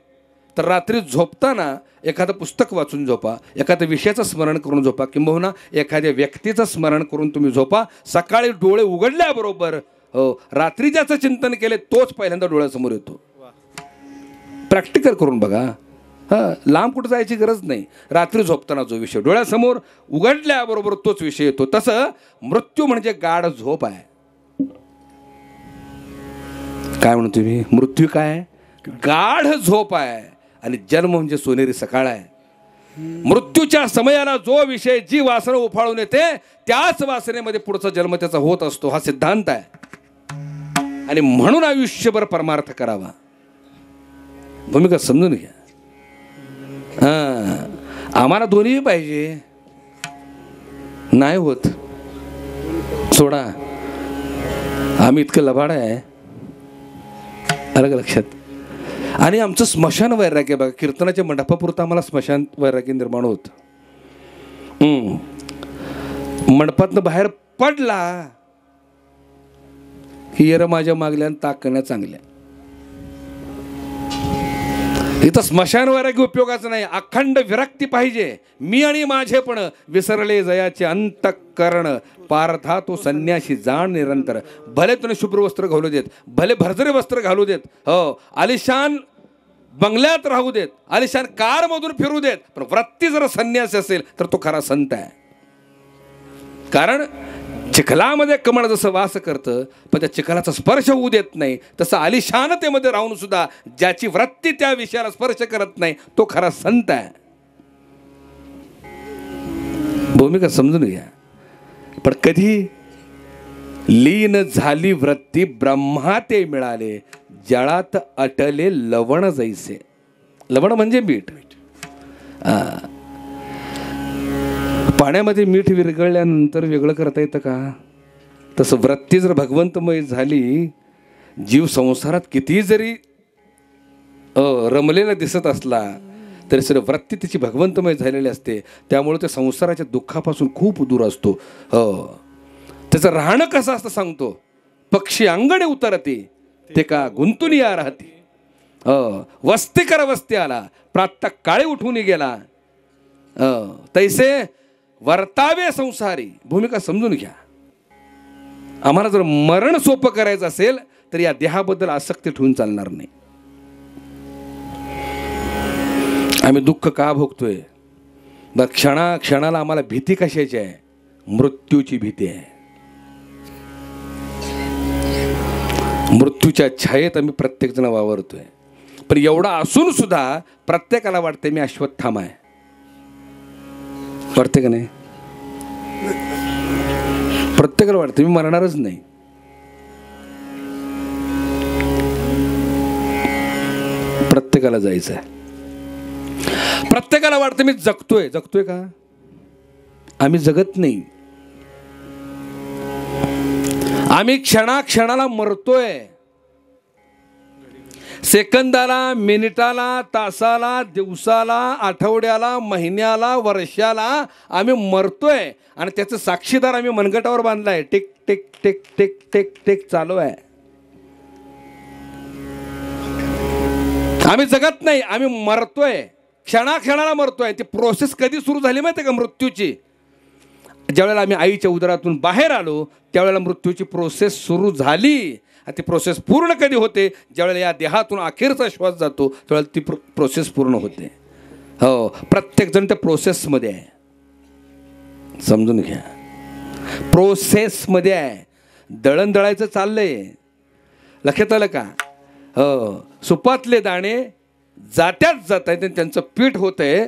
तर रात्री झोपताना एखादं पुस्तक वाचून झोपा, एखाद्या विषयाचं स्मरण करून झोपा, किंबहुना एखाद्या व्यक्तीचं स्मरण करून तुम्ही झोपा. सकाळी डोळे उघडल्याबरोबर हो रात्री ज्याचं चिंतन केले तोच पहिल्यांदा डोळ्यासमोर येतो. प्रॅक्टिकल करून बघा. लांब कुठं जायची गरज नाही. रात्री झोपताना जो विषय डोळ्यासमोर उघडल्याबरोबर तोच विषय येतो. तसं मृत्यू म्हणजे गाढ झोप आहे. काय म्हणतो मी? मृत्यू काय? गाढ झोप आहे. आणि जन्म म्हणजे सोनेरी सकाळ आहे. मृत्यूच्या समयाला जो विषय, जी वासना उफाळून येते, त्याच वासनेमध्ये पुढचा जन्म त्याचा होत असतो. हा सिद्धांत आहे. आणि म्हणून आयुष्यभर परमार्थ करावा. भूमिका समजून घ्या. आम्हाला दोन्ही पाहिजे. नाही होत, सोडा. आम्ही इतकं लबाड आहे, अलग लक्षात. आणि आमचं स्मशान वैराग्य बघा. कीर्तनाच्या मंडपापुरतं आम्हाला स्मशान वैराग्य निर्माण होतं. मंडपातनं बाहेर पडला की येर माझ्या मागल्या ताकण्या चांगल्या. इथं स्मशान वैराग्य उपयोगाचं नाही, अखंड विरक्ती पाहिजे. मी आणि माझे पण विसरले जयाचे अंतःकरण, पार्था तो संन्याशी जाण निरंतर. भले तुने शुभ्र वस्त्र घालू देत, भले भरजरी वस्त्र घालू देत, हो आलिशान बंगल्यात राहू देत, आलिशान कारमधून फिरू देत, पण वृत्ती जर संन्यासी असेल तर तो खरा संत आहे. कारण चिखलामध्ये कमळ जसं वास करतं पण त्या चिखलाचा स्पर्श होऊ देत नाही, तसं आलिशानतेमध्ये राहून सुद्धा ज्याची वृत्ती त्या विषयाला स्पर्श करत नाही तो खरा संत आहे. भूमिका समजून घ्या. पण कधी लीन झाली वृत्ती ब्रह्मा ते मिळाले, जळात अटले लवण जैसे. लवण म्हणजे मीठ. पाण्यामध्ये मीठ विरघळल्यानंतर वेगळं करता येतं का? तसं वृत्ती जर भगवंतमय झाली, जीव संसारात किती जरी रमलेला दिसत असला तरी सर वृत्ती तिची भगवंतमय झालेली असते. त्यामुळे ते संसाराच्या दुःखापासून खूप दूर असतो. त्याचं राहणं कसं असतं सांगतो. पक्षी अंगणे उतरते ते का गुंतून या राहते, वस्ती कर वस्ती आला प्रातः काळे उठून गेला, तैसे वर्तावे संसारी. भूमिका समजून घ्या. आम्हाला जर मरण सोपं करायचं असेल तर या देहाबद्दल आसक्ती ठेवून चालणार नाही. आम्ही दुःख का भोगतोय? क्षणाला आम्हाला भीती कशाची आहे? मृत्यूची भीती आहे. मृत्यूच्या छायेत आम्ही प्रत्येक जण वावरतोय. पण एवढा असून सुद्धा प्रत्येकाला वाटते मी अश्वत्थामा आहे. वाटते का नाही? प्रत्येकाला वाटते मी मरणारच नाही. प्रत्येकाला जायचं आहे. प्रत्येकाला वाटतं मी जगतोय. जगतोय का? आम्ही जगत नाही. आम्ही क्षणाला मरतोय. सेकंदाला, मिनिटाला, तासाला, दिवसाला, आठवड्याला, महिन्याला, वर्षाला आम्ही मरतोय आणि त्याचं साक्षीदार आम्ही मनगटावर बांधलाय. Tick tick tick tick tick tick चालू आहे. आम्ही जगत नाही, आम्ही मरतोय. क्षणाला मरतोय. ती प्रोसेस कधी सुरू झाली माहिती आहे का मृत्यूची? ज्यावेळेला आम्ही आईच्या उदरातून बाहेर आलो त्यावेळेला मृत्यूची प्रोसेस सुरू झाली. ती प्रोसेस पूर्ण कधी होते? ज्यावेळेला या देहातून अखेरचा श्वास जातो त्यावेळेला ती प्रोसेस पूर्ण होते. हो, प्रत्येकजण त्या प्रोसेसमध्ये आहे. समजून घ्या. प्रोसेसमध्ये आहे. दळण दळायचं चाललंय. लक्षात आलं का? हो, सुपातले दाणे जात्यात जात आहेत त्यांचं पीठ होतंय.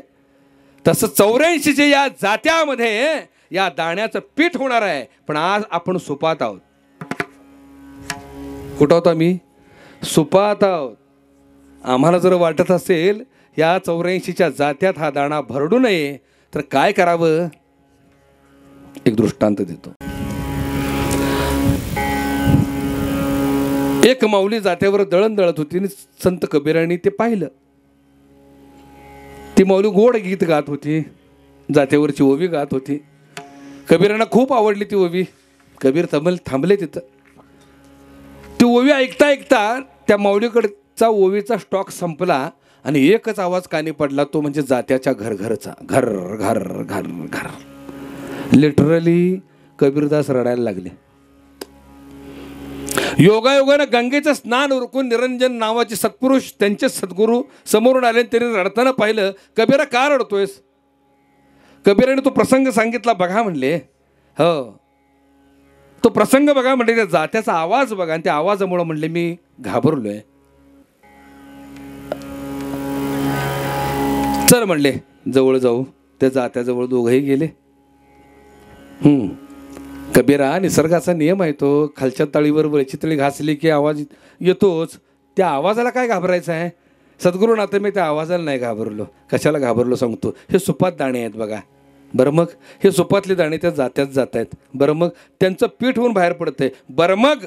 तसं 84च्या या जात्यामध्ये या दाण्याचं पीठ होणार आहे. पण आज आपण सुपात आहोत. कुठं आहोत आम्ही? सुपात आहोत. आम्हाला जर वाटत असेल या 84च्या जात्यात हा दाणा भरडू नये तर काय करावं? एक दृष्टांत देतो. एक माऊली जात्यावर दळण दळत होती आणि संत कबीरांनी ते पाहिलं. ती माऊली गोड गीत गात होती, जात्यावरची ओवी गात होती. कबीरांना खूप आवडली ती ओवी. कबीर थांबले तिथं. ती ओवी ऐकता ऐकता त्या माऊलीकडचा ओवीचा स्टॉक संपला आणि एकच आवाज कानी पडला, तो म्हणजे जात्याच्या घरघरचा. घर घर घर घर. लिटरली कबीरदास रडायला लागले. योगायोगानं गंगेचं स्नान उरकून निरंजन नावाचे सत्पुरुष त्यांचे सद्गुरू समोरून आले. त्यांनी रडताना पाहिलं. कबीरा का रडतोयस? कबीराने तो प्रसंग सांगितला. बघा म्हणले. हो, तो प्रसंग बघा म्हणले. त्या जात्याचा आवाज बघा आणि त्या आवाजामुळे म्हणले मी घाबरलोय. चल म्हणले जवळ जाऊ. त्या जात्याजवळ दोघंही गेले. कबीरा, निसर्गाचा नियम आहे तो. खालच्या तळीवर वरची तळी घासली की आवाज येतोच. त्या आवाजाला काय घाबरायचं आहे? सद्गुरुनाथ मी त्या आवाजाला नाही घाबरलो. कशाला घाबरलो सांगतो. हे सुपात दाणे आहेत बघा. बरं मग हे सुपातले दाणे त्या जात्यात जात आहेत. बरं मग त्यांचं पीठ होऊन बाहेर पडतंय. बरं मग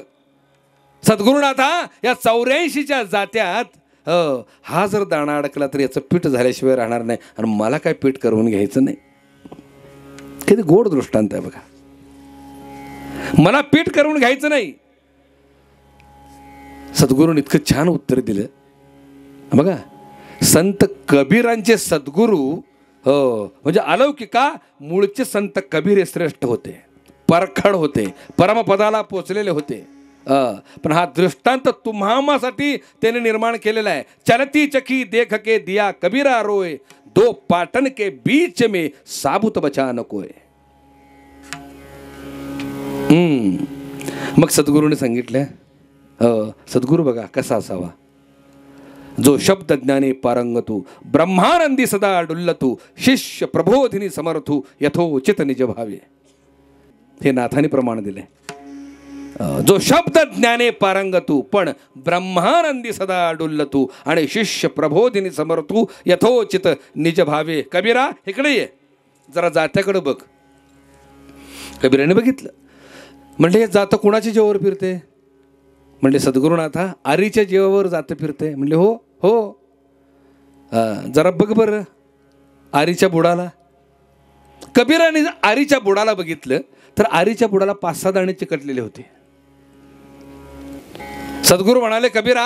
सद्गुरुनाथा या 84च्या जात्यात हा जर दाणा अडकला तर याचं पीठ झाल्याशिवाय राहणार नाही आणि मला काय पीठ करून घ्यायचं नाही. किती गोड दृष्टांत आहे बघा. मला पीठ करून घ्यायचं नाही. सद्गुरूने इतकं छान उत्तर दिलं बघा. संत कबीरांचे सद्गुरू हो म्हणजे अलौकिका मूळचे संत कबीर हे श्रेष्ठ होते, परखड होते, परमपदाला पोचलेले होते. पण हा दृष्टांत तुम्हासाठी त्याने निर्माण केलेला आहे. चलती चकी देख के दिया कबीरा रोय, दो पाटन के बीच में साबुत बचा नकोय. मग सद्गुरूने सांगितलं सद्गुरू बघा कसा असावा. जो शब्द ज्ञाने पारंगतू ब्रह्मानंदी सदा डुल्लतू शिष्य प्रबोधिनी समर्थू यथोचित निज भावे. हे नाथाने प्रमाण दिले. जो शब्द ज्ञाने पारंगतू पण ब्रह्मानंदी सदा डुल्लतू आणि शिष्य प्रबोधिनी समर्थू यथोचित निज भावे. कबीरा इकडे ये जरा जात्याकडे बघ. कबीराने बघितलं. म्हणले हे जातं कुणाच्या जीवावर फिरते. म्हणले सद्गुरुनाथा आरीच्या जीवावर जातं फिरते. म्हणले हो हो जरा बघ बरं आरीच्या बुडाला. कबीराने आरीच्या बुडाला बघितलं तर आरीच्या बुडाला 5-6 दाणे चिकटलेले होते. सद्गुरू म्हणाले कबीरा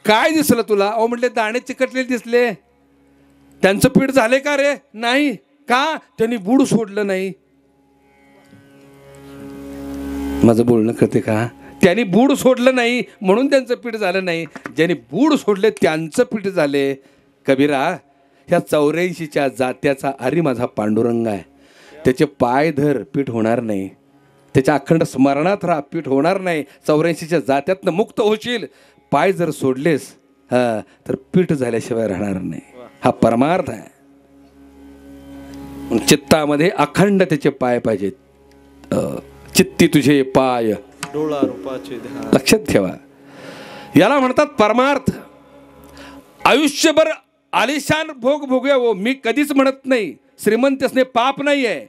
काय दिसलं तुला. अहो म्हटले दाणे चिकटलेले दिसले. त्यांचं पीठ झाले का रे. नाही. का. त्यांनी बूड सोडलं नाही. माझं बोलणं कळते का. त्यांनी बूड सोडलं नाही म्हणून त्यांचं पीठ झालं नाही. ज्यांनी बूड सोडले त्यांचं पीठ झाले. कबीरा ह्या 84च्या जात्याचा आरी माझा पांडुरंग आहे. त्याचे पाय धर पीठ होणार नाही. त्याच्या अखंड स्मरणात राहा पीठ होणार नाही. 84च्या जात्यातनं मुक्त होशील. पाय जर सोडलेस तर पीठ झाल्याशिवाय राहणार नाही. हा परमार्थ आहे. चित्तामध्ये अखंड त्याचे पाय पाहिजेत. चित्ती तुझे पाय डोळा रूपाचे ध्यान. लक्षात ठेवा. याला म्हणतात परमार्थ. आयुष्यभर आलिशान भोग भोगूया हो. मी कधीच म्हणत नाही श्रीमंत असणे पाप नाही आहे.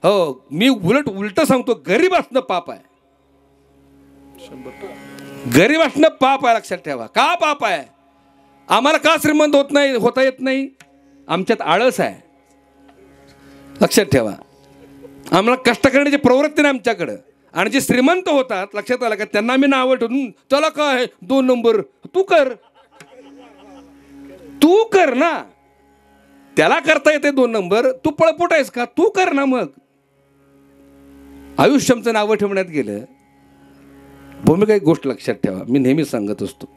हो मी उलट सांगतो गरीब असणं पाप आहे. गरीब असणं पाप आहे. लक्षात ठेवा. का पाप आहे. आम्हाला का श्रीमंत होता येत नाही. आमच्यात आळस आहे. लक्षात ठेवा. आम्हाला कष्ट करण्याची प्रवृत्ती नाही आमच्याकडं. आणि जे श्रीमंत होतात लक्षात आलं का त्यांना मी नावं ठेवून त्याला काय आहे 2 नंबर तू कर. तू कर ना. त्याला करता येते 2 नंबर. तू पळपुट आहेस का. तू कर ना. मग आयुष्याचं नावं ठेवण्यात गेलं. भूमिका एक गोष्ट लक्षात ठेवा. मी नेहमी सांगत असतो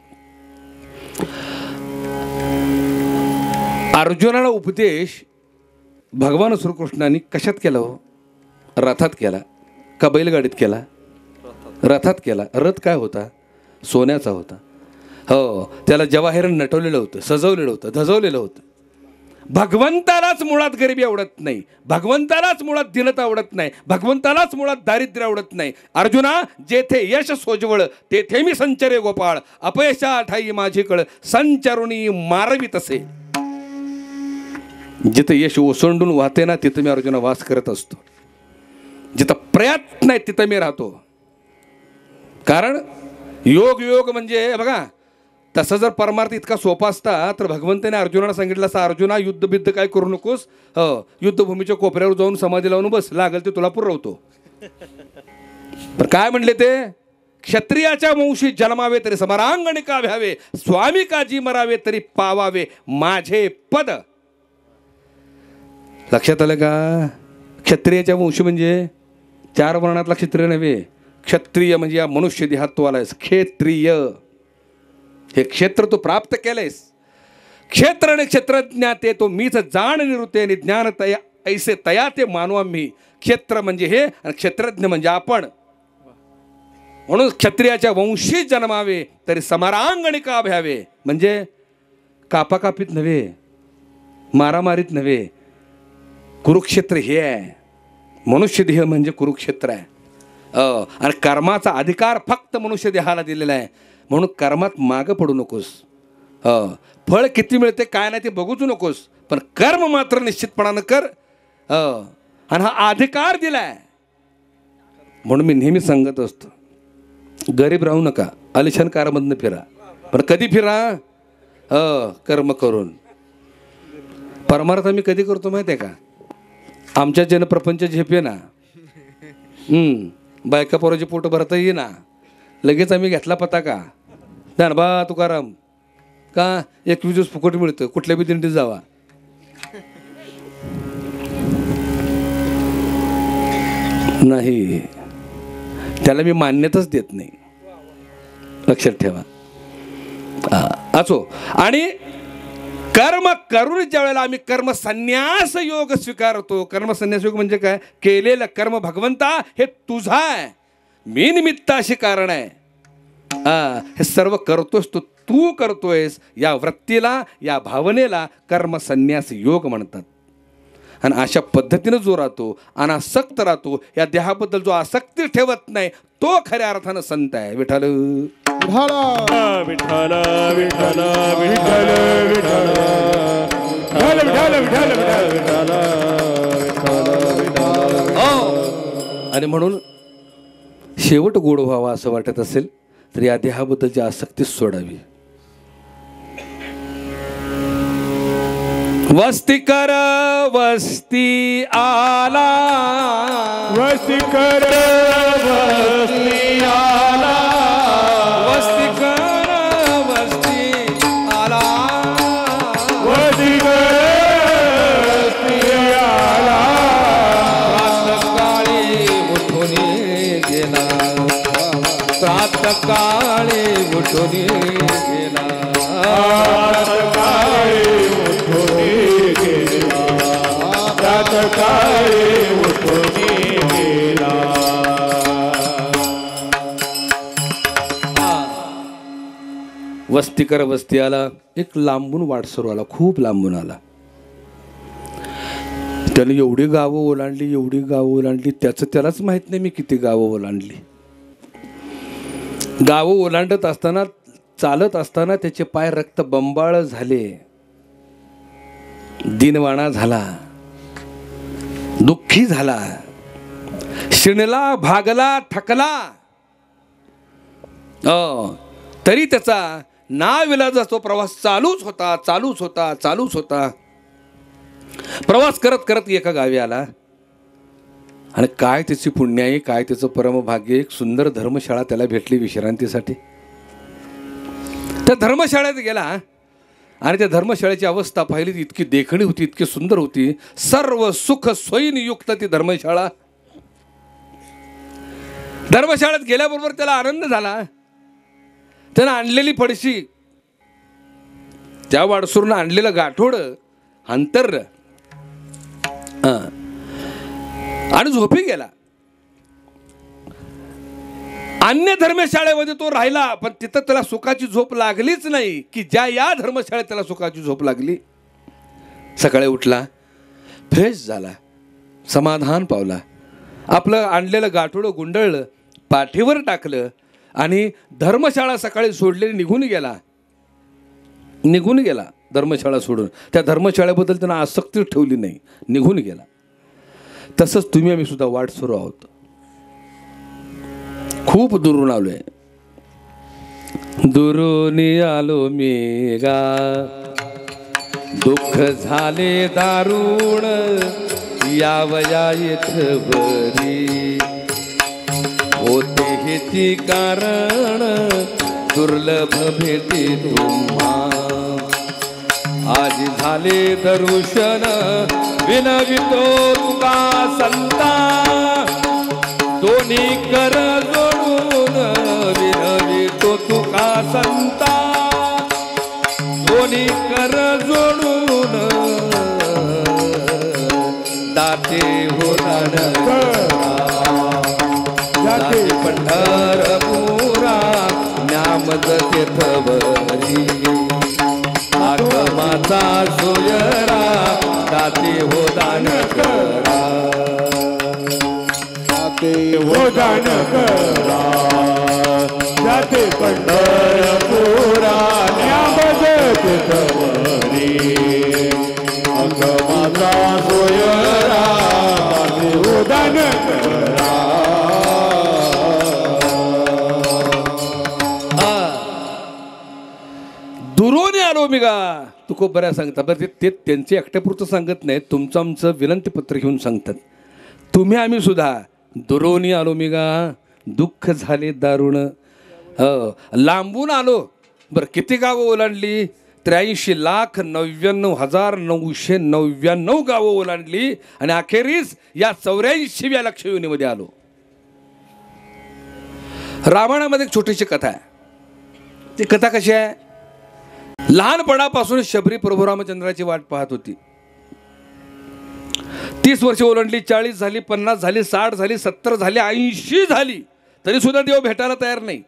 अर्जुनाला उपदेश भगवान श्रीकृष्णाने कशात केला हो. रथात केला का बैलगाडीत केला. रथात केला. रथ काय होता. सोन्याचा होता. हो त्याला जवाहिरानं नटवलेलं होतं, सजवलेलं होतं, धजवलेलं होतं. भगवंतालाच मुळात गरिबी आवडत नाही. भगवंतालाच मुळात दीनता आवडत नाही. भगवंतालाच मुळात दारिद्र्य आवडत नाही. अर्जुना जेथे यश सोजवळ तेथे मी संचरे गोपाळ. अपयशा ठाई माझी कळ संचरुणी मारवी तसे. जिथं यश ओसंडून वाहते ना तिथं मी अर्जुना वास करत असतो. जिथं प्रयत्न आहे तिथं मी राहतो. कारण योग योग म्हणजे बघा तसं जर परमार्थ इतका सोपा असता तर भगवंताने अर्जुनाला सांगितलं असं अर्जुना युद्धबिद्ध काय करू नकोस. युद्धभूमीच्या कोपऱ्यावर जाऊन समाधी लावून बस लागेल ते तुला पुरवतो. पण काय म्हणले ते क्षत्रियाच्या वंशी जन्मावे तरी समरांगणी का व्हावे. स्वामी काजी मरावे तरी पावावे माझे पद. लक्षात आलं का. क्षत्रियाच्या वंशी म्हणजे 4 वर्णातला क्षत्रिय नव्हे. क्षत्रिय म्हणजे या मनुष्य देहात तू आलायस. क्षेत्रिय हे क्षेत्र तू प्राप्त केलेस. क्षेत्र आणि क्षेत्रज्ञाते तो मीच जाण निवृत्ते आणि ज्ञान तया ऐसे तया ते मानू आम्ही. क्षेत्र म्हणजे हे आणि क्षेत्रज्ञ म्हणजे आपण. म्हणून क्षत्रियाच्या वंशी जन्मावे तरी समरांगणी का भ्यावे. म्हणजे कापाकापीत नव्हे, मारामारीत नव्हे. कुरुक्षेत्र हे आहे. मनुष्य देह म्हणजे कुरुक्षेत्र आहे. आणि कर्माचा अधिकार फक्त मनुष्य देहाला दिलेला आहे. म्हणून कर्मात मागं पडू नकोस. फळ किती मिळते काय नाही ते बघूच नकोस. पण कर्म मात्र निश्चितपणानं कर. आणि हा अधिकार दिलाय. म्हणून मी नेहमी सांगत असतो गरीब राहू नका. आलिशान कारमधनं फिरा. पण कधी फिरा. कर्म करून. परमार्थ आम्ही कधी करतो माहिती आहे का. आमच्या जनप्रपंच झेपे ना. बायका पोराची पोट भरता ये ना लगेच आम्ही घेतला पताका. ज्ञानोबा तुकाराम का 21 दिवस फुकट मिळतं, कुठल्या बी दिंडीत जावा. नाही, त्याला मी मान्यताच देत नाही, लक्षात ठेवा. असो. आणि कर्म करून ज्या वेळेला आम्ही कर्मसन्यास योग स्वीकारतो, कर्मसन्यास योग म्हणजे काय, केलेलं कर्म भगवंता हे तुझा आहे, मी निमित्त अशी कारण आहे. हे सर्व करतोस तू करतोयस, या वृत्तीला, या भावनेला कर्मसन्यास योग म्हणतात. आणि अशा पद्धतीनं जो राहतो, अनासक्त राहतो, या देहाबद्दल जो आसक्ती ठेवत नाही, तो खऱ्या अर्थानं संत आहे. विठ्ठल विठ्ठल विठ्ठल विठ्ठल विठ्ठल विठ्ठल विठ्ठल विठ्ठल. आणि म्हणून शेवट गोड व्हावा असं वाटत असेल तर या देहाबद्दलची आसक्ती सोडावी. वस्ती कर वस्ती आला, वस्ती कर वस्ती आला, वस्ती कर वस्ती आला, वस्ती कर वस्ती आला. प्रातःकाळी उठून गेला, प्रातःकाळी उठून गेला, प्रातःकाळी उठून गेला, प्रातःकाळी उठून गेला. वस्ती कर वस्ती आला. एक लांबून वाटसरू आला, खूप लांबून आला. त्याने एवढी गावं ओलांडली, एवढी गावं ओलांडली, त्याचं त्यालाच माहित नाही मी किती गावं ओलांडली. गावं ओलांडत असताना, चालत असताना त्याचे पाय रक्त बंबाळ झाले, दिनवाणा झाला, दुःखी झाला, शिणला, भागला, थकला. तरी त्याचा नाविलाजाचा तो प्रवास चालूच होता, चालूच होता, चालूच होता. प्रवास करत करत एका गावी आला. आणि काय त्याची पुण्याई, काय त्याचं परमभाग्य, एक सुंदर धर्मशाळा त्याला भेटली विश्रांतीसाठी. त्या धर्मशाळेत गेला आणि त्या धर्मशाळेची अवस्था पाहिली, इतकी देखणी होती, इतकी सुंदर होती, सर्व सुख सोयींयुक्त ती धर्मशाळा. धर्मशाळेत गेल्याबरोबर त्याला आनंद झाला. त्यानं आणलेली फडशी, त्या वाडसूरनं आणलेलं गाठोड अंतर आणि झोपी गेला. अन्य धर्मशाळेमध्ये तो राहिला, पण तिथं त्याला सुखाची झोप लागलीच नाही की ज्या या धर्मशाळेत त्याला सुखाची झोप लागली. सकाळी उठला, फ्रेश झाला, समाधान पावला, आपलं आणलेलं गाठोडं गुंडळलं, पाठीवर टाकलं आणि धर्मशाळा सकाळी सोडलेली निघून गेला धर्मशाळा सोडून. त्या धर्मशाळेबद्दल त्यांना आसक्ती ठेवली नाही, निघून गेला. तसंच तुम्ही आम्ही सुद्धा वाट सुरू आहोत. खूप दुरून आलोय, दुरून आलो मी गा, दुःख झाले दारुण, यावया येथवरी, होते हेची कारण, दुर्लभ भेटे तुम्हा, आज झाले दर्शन, विनवितो तुका संता, दोन्ही कर जोडून, विनवितो तुका संता, दोन्ही कर जोडून, दाते होणार जाते पंढरपुरा, न्यामद तेथवरी, आगमाचा सोयरा, दाते हो दान करा, जाते हो दान करा, जाते पंढरपुरा, न्यामद तेथवरी, आगमाचा सोयरा, दाते हो दान करा. दुरून आलो मी गा, तुकोबऱ्या सांगतात. बरं ते त्यांचे एकट्यापुरतं सांगत नाहीत, तुमचं आमचं विनंतीपत्र घेऊन सांगतात. तुम्ही आम्ही सुद्धा दुरोनी आलो मी गा, दुःख झाले दारुण, लांबून आलो. बरं किती गावं ओलांडली, 83,99,999 गावं ओलांडली आणि अखेरीस या 84व्या लक्ष योनीमध्ये आलो. रामायणामध्ये एक छोटीशी कथा आहे. ती कथा कशी आहे? लहानपणापासून शबरी प्रभू रामचंद्राची वाट पाहत होती. 30 वर्ष ओलांडली, 40 झाली, 50 झाली, 60 झाली, 70 झाली, 80 झाली, तरी सुद्धा देव भेटायला तयार नाही.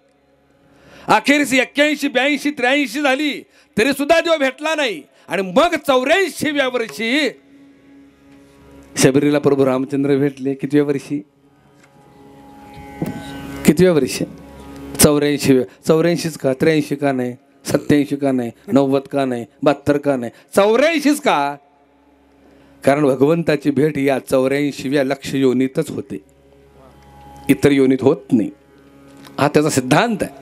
अखेरीस 81, 82, 83 झाली, तरी सुद्धा देव भेटला नाही. आणि मग 84व्या वर्षी शबरीला प्रभू रामचंद्र भेटले. कितव्या वर्षी? 84च का? 83 का नाही? 87 का नाही? 90 का नाही? 72 का नाही? 84च का? कारण भगवंताची भेट या 84व्या लक्ष योनीतच होते, इतर योनीत होत नाही. हा त्याचा सिद्धांत आहे.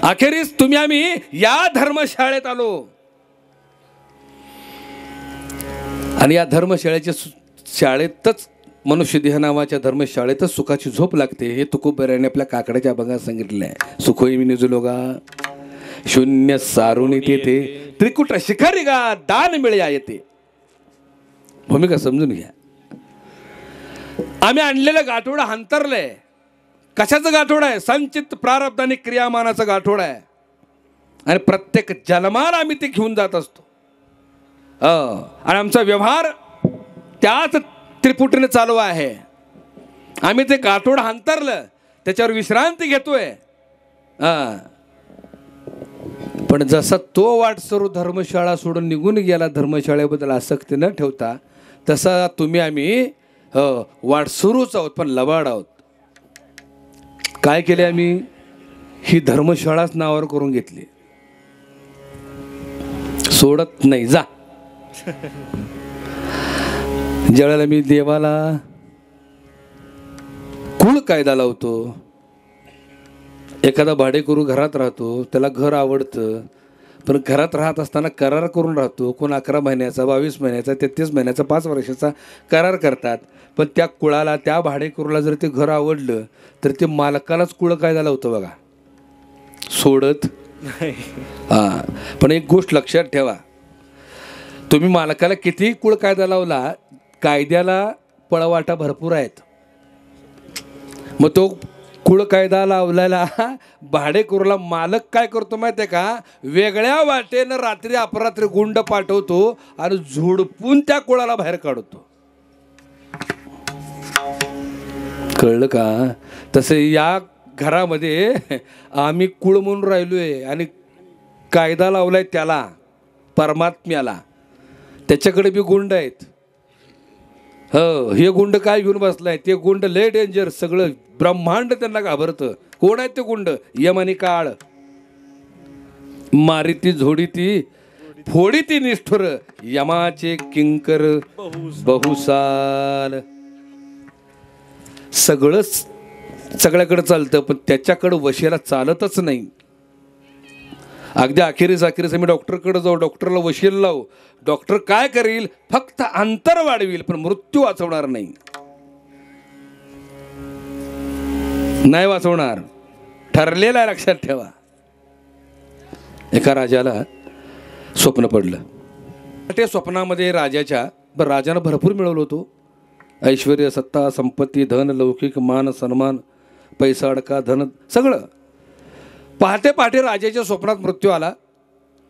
अखेरीस तुम्ही आम्ही या धर्मशाळेत आलो आणि या शाळेतच मनुष्यदेह नावाच्या धर्मशाळेतच सुखाची झोप लागते. हे तुकोबराने आपल्या काकड्याच्या अभंगात सांगितलेलं आहे. सुखोई मी निजलोगा शून्य सारून येते, त्रिकुट शिखरी गा दान मिळया येते. भूमिका समजून घ्या. आम्ही आणलेलं गाठोडं हंतरलंय. कशाचं गाठोड आहे? संचित प्रारब्ध आणि क्रियामानाचं गाठोड आहे. आणि प्रत्येक जन्माला आम्ही ते घेऊन जात असतो. आणि आमचा व्यवहार त्याच त्रिपुटीने चालू आहे. आम्ही ते गाठोड हंतरलं, त्याच्यावर विश्रांती घेतोय. पण जसा तो वाटसरू धर्मशाळा सोडून निघून गेला, धर्मशाळेबद्दल आसक्ती न ठेवता, तसा तुम्ही आम्ही वाटसरूच आहोत, पण लबाड आहोत. काय केले आम्ही? ही धर्मशाळाच नावावर करून घेतली. सोडत नाही. जा. ज्यावेळेला मी देवाला कुळ कायदा लावतो, एखादा भाडेकरू घरात राहतो, त्याला घर आवडतं, पण घरात राहत असताना करार करून राहतो. कोण 11 महिन्याचा, 22 महिन्याचा, 33 महिन्याचा, 5 वर्षाचा करार करतात. पण त्या कुळाला, त्या भाडेकरूला जर ते घर आवडलं तर ते मालकालाच कुळ कायदा लावतं बघा, सोडत नाही. पण एक गोष्ट लक्षात ठेवा, तुम्ही मालकाला किती कुळ कायदा लावला, कायद्याला पळवाटा भरपूर आहेत. मग तो कुळ कायदा लावलेला भाडेकरूला मालक काय करतो माहिती आहे का? वेगळ्या वाटेनं रात्री अपरात्री गुंड पाठवतो आणि झोडपून त्या कुळाला बाहेर काढतो. कळलं का? तसे या घरामध्ये आम्ही कुळ म्हणून राहिलोय आणि कायदा लावलाय त्याला, परमात्म्याला. त्याच्याकडे बी गुंड आहेत. हे गुंड काय घेऊन बसलाय? ते गुंड लय डेंजर. सगळं ब्रह्मांड त्यांना घाबरतं. कोण आहेत ते गुंड? यम आणि काळ. मारिती झोडीती फोडीती निष्ठुर, यमाचे किंकर बहुसाल. सगळंच सगळ्याकडे चालतं, पण त्याच्याकडं वशीला चालतच नाही. अगदी अखेरीस आम्ही डॉक्टरकडे जाऊ, डॉक्टरला वशील लावू. डॉक्टर काय करेल? फक्त अंतर वाढवेल, पण मृत्यू वाचवणार नाही. नाही वाचवणार. ठरलेला आहे, लक्षात ठेवा. एका राजाला स्वप्न पडलं. ते स्वप्नामध्ये राजानं भरपूर मिळवलं होतं. ऐश्वर्य, सत्ता, संपत्ती, धन, लौकिक, मान, सन्मान, पैसा, अडका, धन, सगळं. पहाटे पहाटे राजाच्या स्वप्नात मृत्यू आला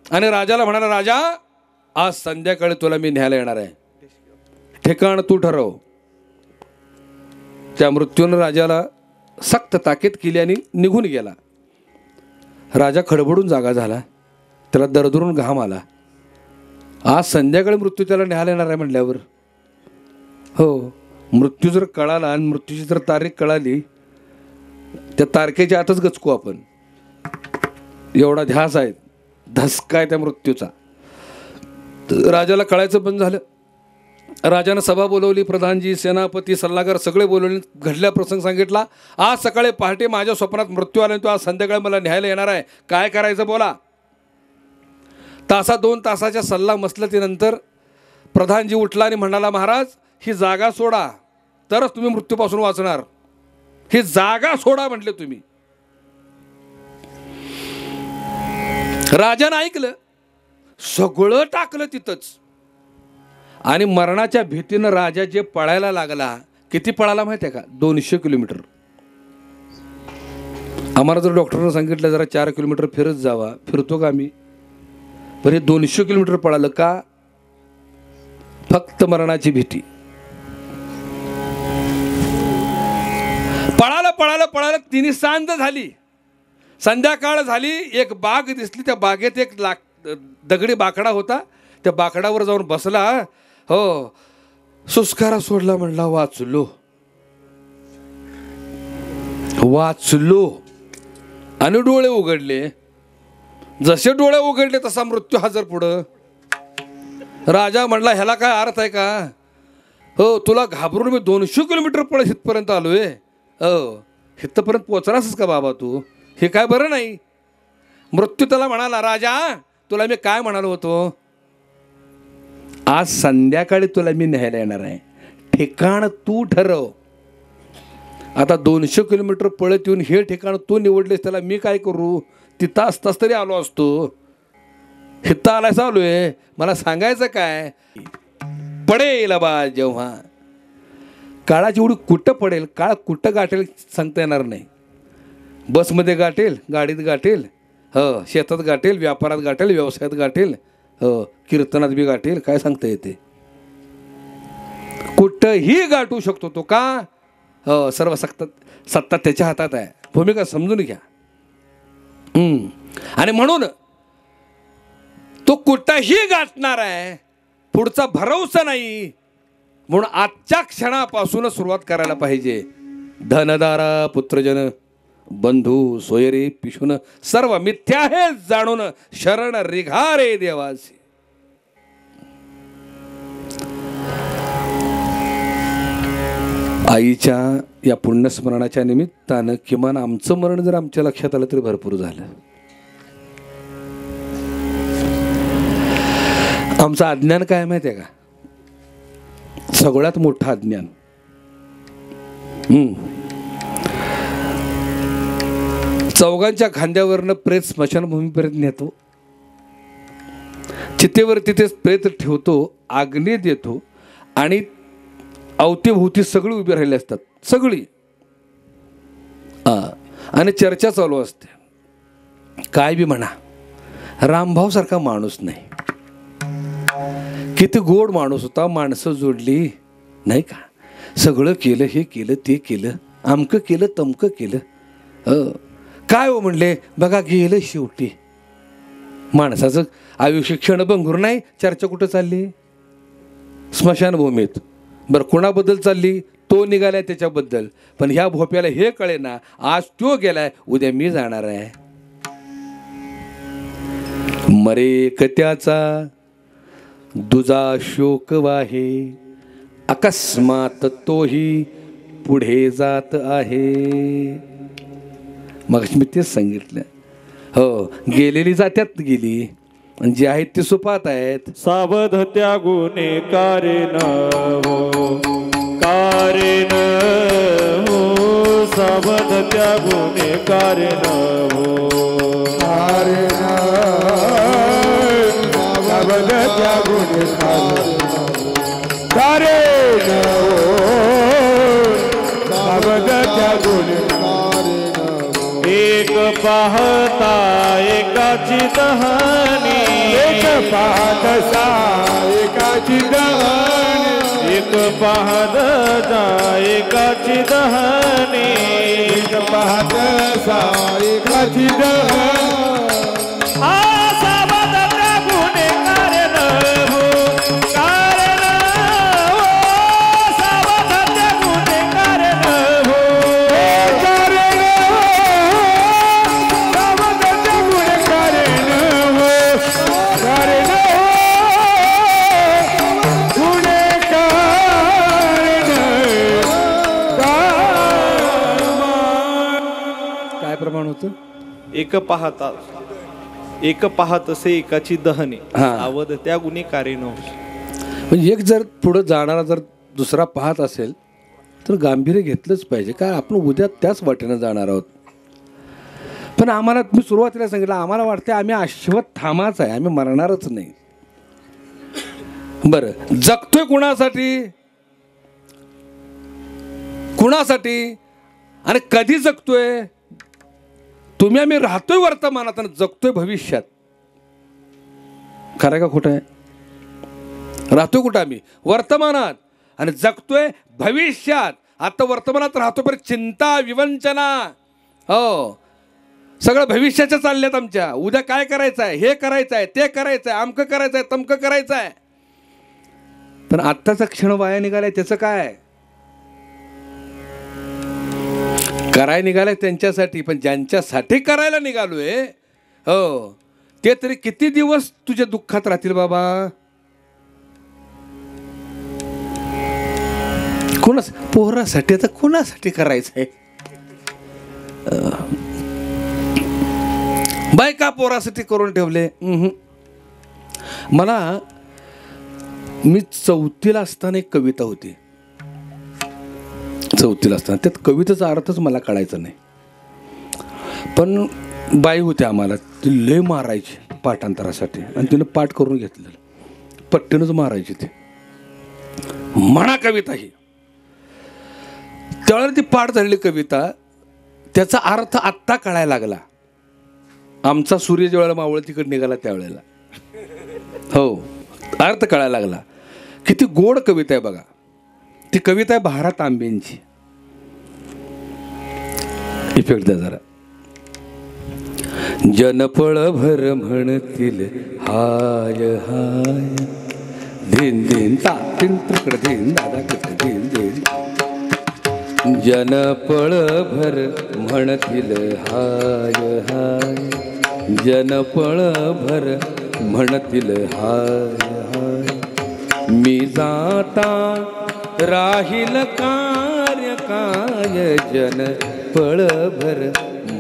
आणि राजाला म्हणाला, राजा आज संध्याकाळी तुला मी न्यायला येणार आहे, ठिकाण तू ठरव. त्या मृत्यूनं राजाला सक्त ताकीद केली आणि निघून गेला. राजा खडबडून जागा झाला, त्याला दरदरून घाम आला. आज संध्याकाळी मृत्यू त्याला न्यायला येणार आहे म्हटल्यावर, हो, मृत्यू जर कळाला आणि मृत्यूची जर तारीख कळाली, त्या तारखेच्या आतच गचकू आपण. एवढा ध्यास आहे, धसका आहे त्या मृत्यूचा. राजाला कळायचं पण झालं. राजानं सभा बोलवली, प्रधानजी, सेनापती, सल्लागार सगळे बोलवले. घडल्या प्रसंग सांगितला. आज सकाळी पहाटे माझ्या स्वप्नात मृत्यू आला, तो आज संध्याकाळी मला न्यायला येणार आहे, काय करायचं बोला. 2 तासाच्या सल्ला मसलतीनंतर प्रधानजी उठला आणि म्हणाला, महाराज ही जागा सोडा तरच तुम्ही मृत्यूपासून वाचणार. ही जागा सोडा म्हटले तुम्ही. राजानं ऐकलं, सगळं टाकलं तिथंच आणि मरणाच्या भीतीनं राजा जे पळायला लागला. किती पळाला माहिती आहे का? 200 किलोमीटर. आम्हाला जर डॉक्टरनं सांगितलं जरा 4 किलोमीटर फिरत जावा, फिरतो का आम्ही? पण हे 200 किलोमीटर पळालं का? फक्त मरणाची भीती. पळालं पळालं पळालं, तिने सांज झाली, संध्याकाळ झाली. एक बाग दिसली, त्या बागेत एक दगडी बाकडा होता. त्या बाकडावर जाऊन बसला. हो, सुस्कारा सोडला, म्हणला वाचलो वाचलो. आणि डोळे उघडले. जसे डोळे उघडले तसा मृत्यू हजर पुढं. राजा म्हणला, ह्याला काय अर्थ आहे का? हो, तुला घाबरून मी 200 किलोमीटर पळत इथपर्यंत आलोय. हो, इथपर्यंत पोचणारच का बाबा तू? हे काय बरं नाही. मृत्यू त्याला म्हणाला, राजा तुला मी काय म्हणालो होतो, आज संध्याकाळी तुला मी न्यायला येणार आहे, ठिकाण तू ठरव. आता 200 किलोमीटर पळत येऊन हे ठिकाण तू निवडलेस, त्याला मी काय करू? तिथं असतास तरी आलो असतो. हिथं आलायच आलोय, मला सांगायचं काय? पडेल बा जेव्हा, काळाची एवढी कुठं पडेल, काळ कुठं गाठेल सांगता येणार नाही. बसमध्ये गाठेल, गाडीत गाठेल, हो, शेतात गाठेल, व्यापारात गाठेल, व्यवसायात गाठेल, हो, कीर्तनात बी गाठेल, काय सांगता येते? कुठंही गाठू शकतो तो. का? हो, सर्व सत्ता त्याच्या हातात आहे. भूमिका समजून घ्या. आणि म्हणून तो कुठंही गाठणार आहे, पुढचा भरवसा नाही. म्हणून आजच्या क्षणापासून सुरुवात करायला पाहिजे. धनदारा पुत्रजन बंधू सोयरे पिशून सर्व मिथ्या हे जाणून शरण रिघारे देवासी. आईच्या या पुण्यस्मरणाच्या निमित्तानं किमान आमचं मरण जर आमच्या लक्षात आलं तरी भरपूर झालं. आमचं अज्ञान काय माहिती आहे का? सगळ्यात मोठं अज्ञान. चौघांच्या खांद्यावरनं प्रेत स्मशानभूमीपर्यंत नेतो, चितेवर तिथेच प्रेत ठेवतो, अग्नी देतो आणि अवतीभोवती सगळी उभी राहिली असतात, सगळी. आणि चर्चा चालू असते. काय बी म्हणा, रामभाऊ सारखा माणूस नाही. किती गोड माणूस होता, माणसं जोडली नाही का, सगळं केलं, हे केलं, ते केलं, आमकं केलं, तमकं केलं. काय हो म्हणले, बघा गेलं शेवटी. माणसाचं आयुष्य क्षणभंगूर नाही. चर्चा कुठं चालली? स्मशानभूमीत. बरं, कोणाबद्दल चालली? तो निघालाय त्याच्याबद्दल. पण ह्या भोप्याला हे कळे ना, आज तो गेलाय, उद्या मी जाणार आहे. मरे कत्याचा दुजा शोक वाहे, अकस्मात तोही पुढे जात आहे. मग मी तेच सांगितलं. हो, गेलेली जात्यात गेली, आणि जे आहेत ते सुपात आहेत. सावध त्या गुणे कारेन हो, कारेन हो, सावध त्या गुणे कारेन हो, कारेन, सावध त्या गुणे कारेन हो, सावध त्या गुणे. एक पाहता एकाची दहानी, एक पाहता एकाची दहानी, एक पाहता एकाची दहानी, एक पाहता एकाची दहानी. एक पाहता एक पाहतसे एकाची दहने, सावध त्या गुन्हे कारेन. म्हणजे एक जर पुढं जाणारा जर दुसरा पाहत असेल तर गांभीर्य घेतलंच पाहिजे. काय आपण उद्या त्याच वाटेनं जाणार आहोत. पण आम्हाला मी सुरुवातीला सांगितलं आम्हाला वाटतं आम्ही अश्वत्थामाच आहे, आम्ही मरणारच नाही. बरं, जगतोय कुणासाठी, कुणासाठी आणि कधी जगतोय? तुम्ही आम्ही राहतोय वर्तमानात आणि जगतोय भविष्यात. खरं का खोटं आहे? राहतोय कुठं आम्ही? वर्तमानात, आणि जगतोय भविष्यात. आता वर्तमानात राहतो पण चिंता विवंचना, हो, सगळं भविष्याच्या चालल्यात आमच्या. उद्या काय करायचं आहे, हे करायचं आहे, ते करायचं आहे, अमकं करायचं आहे, तमकं करायचं आहे. पण आत्ताचा क्षण वाया निघालाय, त्याचं काय? करायला निघालाय त्यांच्यासाठी, पण ज्यांच्यासाठी करायला निघालोय, हो, ते तरी किती दिवस तुझ्या दुःखात राहतील बाबा? कोणास पोरासाठी, आता कोणासाठी करायचंय? बायका पोरासाठी करून ठेवले. मला, मी 4थीला असताना एक कविता होती. 4थीला असताना त्यात कवितेचा अर्थच मला कळायचा नाही. पण बाई होती आम्हाला, ती लय मारायची पाठांतरासाठी, आणि तिनं पाठ करून घेतलेलं, पट्टीनंच मारायची ती. म्हणा कविता ही. त्यावेळेला ती पाठ झालेली कविता, त्याचा अर्थ आत्ता कळायला लागला. आमचा सूर्य ज्यावेळेला मावळ तिकडे निघाला त्यावेळेला, हो, अर्थ कळायला लागला. किती गोड कविता आहे बघा. ती कविता आहे भारत तांबेंची. इफेक्ट द्या जरा. जनपळभर म्हणतील हाय हाय, धीन धीन ता तीन तुकड धीन दादा कट धीन धीन. जनपळभर म्हणतील हाय हाय, जनपळभर म्हणतील हाय हाय. मी जाता राहील कार्य काय, जन पळभर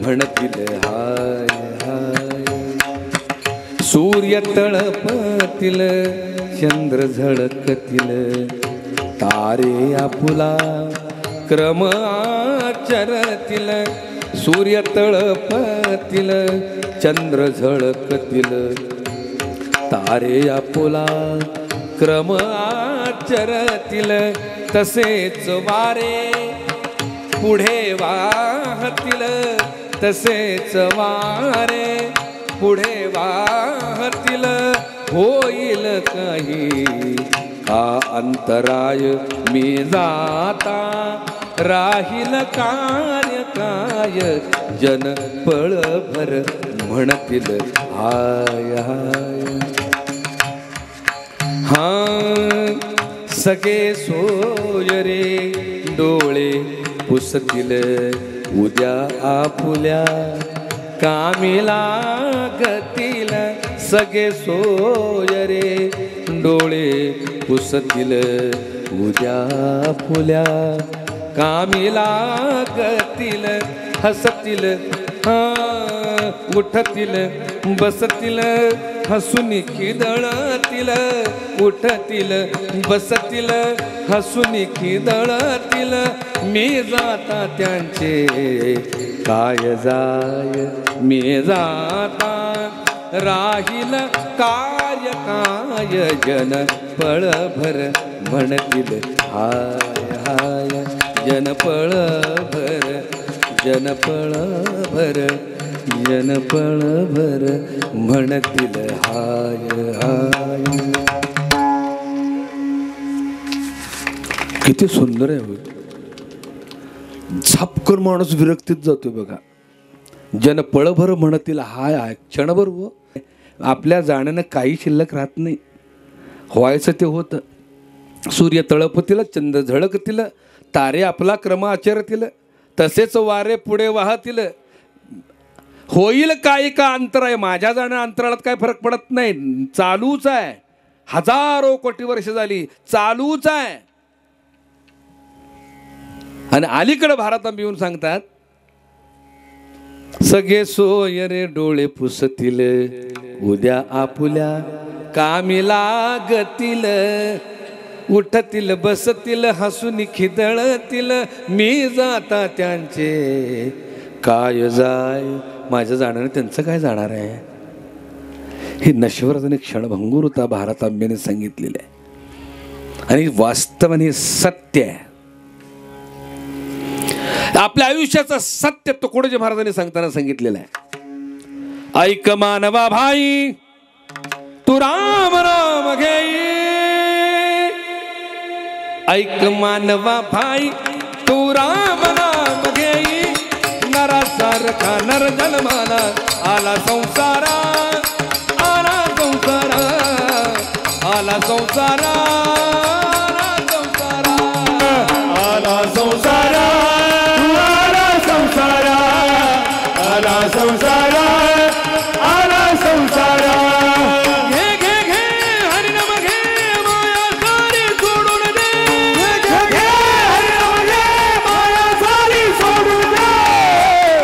म्हणतील हाय हाय. सूर्य तळपतील, चंद्र झळकतील, तारे आपुला क्रम आचरतील. सूर्य तळपतील, चंद्र झळकतील, तारे आपुला क्रम आचरतील. तसेच वारे पुढे वाहतील, तसेच वारे पुढे वाहतील. होईल काही का अंतराय, मी जाता राहील कार्य काय, जन पळभर म्हणतील हाय हाय. हा सगळे सोय रे डोळे पुसतील, उद्या आपुल्या कामी लागतील. सगळे सोय रे डोळे पुसतील, उद्या आपुल्या कामी लागतील. हसतील, उठतील बसतील, हसून खिदळतील. उठतील बसतील, हसून खिदळतील. मी जाता त्यांचे काय जाय, मी जाता राहील कार्य काय, जन पळभर म्हणतील हाय हाय. जन पळभर, जन पळभर, जन पळभर म्हणतील हाय हाय. किती सुंदर आहे. झापकर माणूस विरक्तीत जातोय बघा. जन पळभर म्हणतील हाय हाय. क्षणभर हो, आपल्या जाण्यानं काही शिल्लक राहत नाही. व्हायचं ते होतं. सूर्य तळपतील, चंद्र झळकतील, तारे आपला क्रम आचरतील, तसेच वारे पुढे वाहतील. होईल काही का अंतर आहे, माझ्या जाण्या अंतराळात काय फरक पडत नाही, चालूच आहे. हजारो कोटी वर्ष झाली चालूच आहे. आणि अलीकडे भारतात येऊन सांगतात, सगळे सोय रे डोळे पुसतील, उद्या आपुल्या कामी लागतील. उठतील बसतील, हसून खिदळतील. मी जाता त्यांचे काय जाय, माझं जाणं त्यांचं काय जाणार आहे? हे नश्वराचा क्षणभंगुरता भारतांबेने सांगितलेलं आहे आणि वास्तवाने सत्य आहे. आपल्या आयुष्याचं सत्य तुकडोजी महाराजांनी सांगताना सांगितलेलं आहे. ऐक मानवा भाई तू राम राम घेई, ऐक मानवा भाई तू राम राम घेई, नरासारखा नर जन्माला आला संसारा, आला संसारा, आला संसारा, आला संसारा, आला संसारा, आला संसारा, आला संसारा. घे घे घे हरिनाम घे माया सारी सोडून दे, घे घे हरिनाम घे माया सारी सोडून दे.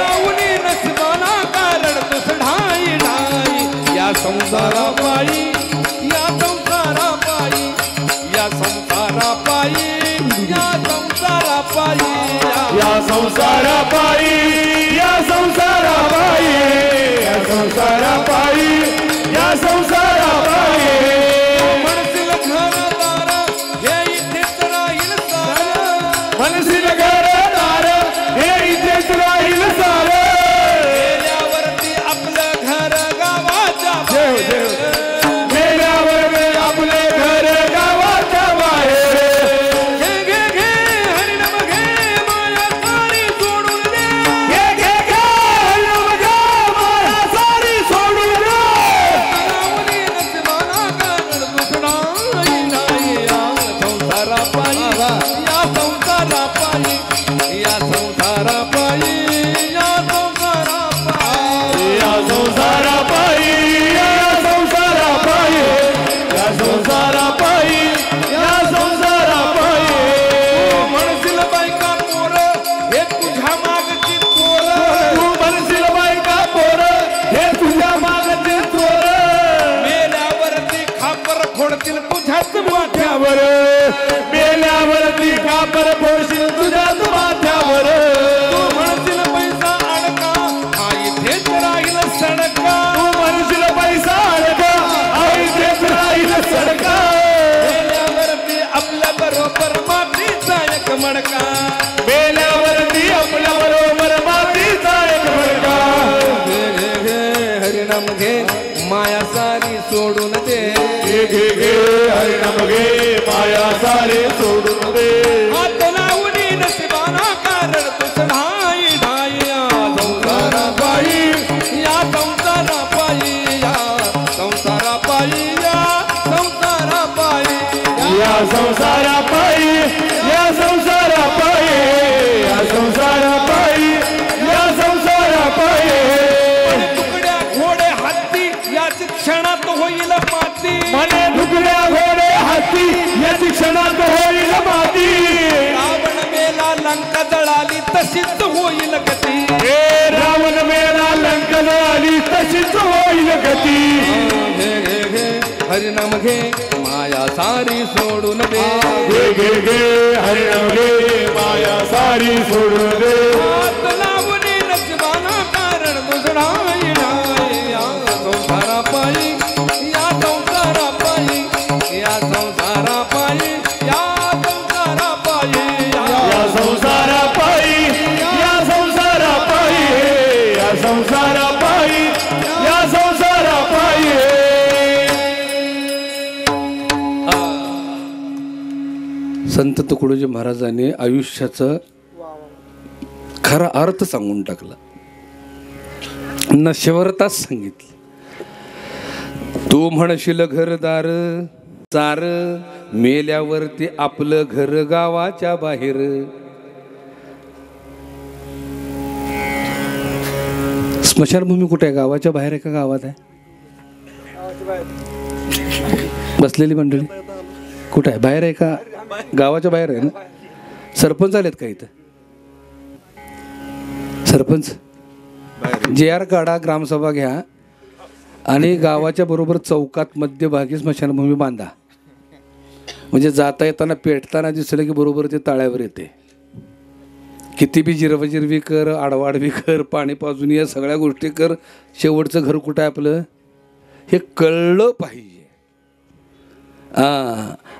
रावणी नसवाना कारण दुसढाई नाही या संसारा पायी, या संसारा पायी, या संसारा पायी, या संसारा पायी, या संसारा पायी, या संसारा पायी, या संसारा पायी, या संसारा पायी. मनसील घरदार हे इथेच राहील सारं, मनसील घरदार हे इथेच राहील सारं. गेल्यावरती आपलं घर गावाच्या बाहेर, गेल्यावरती आपलं घर गावाच्या बाहेर. घे घे घे हरिनाम घे माया सारी सोडून दे, घे घे घे हरिनाम घे माया सारी सोडून दे. रावणी नसवाना कारण दुसढाई नाही या संसारा पायी, या संसारा पायी, या संसारा पायी, या संसारा पायी, या संसारा पायी, या संसारा पायी, या संसारा पायी, या संसारा पायी. म्हणशील बायका पोरं हे तुझ्या मागची चोरं, तू म्हणशील बायका पोरं हे तुझ्या मागची चोरं. मेल्यावरती खापर फोडतील तुझ्याच माथ्यावर, मेल्यावरती खापर फोडशील तुझ्याच माथ्यावर. तू म्हणशील पैसा अडका हा इथेच राहील सडका, तू म्हणशील पैसा अडका हा इथेच राहील सडका. मेल्यावरती आपल्या बरोबर मातीचा एक मडका, मेल्यावरती आपल्या बरोबर मातीचा एक मडका. घे घे घे हरिनाम घे माया सारी सोडून दे, घे घे घे हरिनाम घे माया सारी सोडून दे. हात लावणी नशिबाना कारण दुसढाई नाही या संसारा पायी, या संसारा पायी, या संसारा पायी, या संसारा पायी, या संसारा पायी, या संसारा पायी, या संसारा पायी, या संसारा पायी. तुकड्या घोडे हत्ती याच क्षणात होईल माती, म्हणे तुकड्या घोडे हत्ती याच क्षणात होईल माती. रावण मेला लंका जळाली तशीच होईल गती, हे रावण मेला लंका जळाली तशीच होईल गती. घे घे घे हरिनाम घे माया सारी सोडून दे, घे घे घे हरिनाम घे माया सारी सोडून दे. हात लावणी नशिबाना कारण दुसढाई नाही या संसारा पायी, या संसारा पायी, या संसारा पायी, या संसारा पायी, या संसारा पायी, या संसारा पायी, या संसारा पायी, या संसारा पायी. संत तुकडोजी महाराजांनी आयुष्याचं खरा अर्थ सांगून टाकला, नश्वरताच सांगितली. तू म्हणशील घरदार चार, मेल्यावरती आपलं घर गावाच्या बाहेर. स्मशानभूमी कुठे आहे? गावाच्या बाहेर आहे का गावात आहे? बसलेली मंडळी कुठे आहे? बाहेर आहे का गावाच्या बाहेर आहे ना? सरपंच आलेत का इथं? सरपंच JR काढा, ग्रामसभा घ्या आणि गावाच्या बरोबर चौकात मध्यभागी स्मशानभूमी बांधा, म्हणजे जाता येताना पेटताना दिसलं की बरोबर ते ताळ्यावर येते. किती बी जिरवजिरवी कर, आडवाडवी कर, पाणी पाजून या सगळ्या गोष्टी कर, शेवटचं घर कुठं आहे आपलं हे कळलं पाहिजे.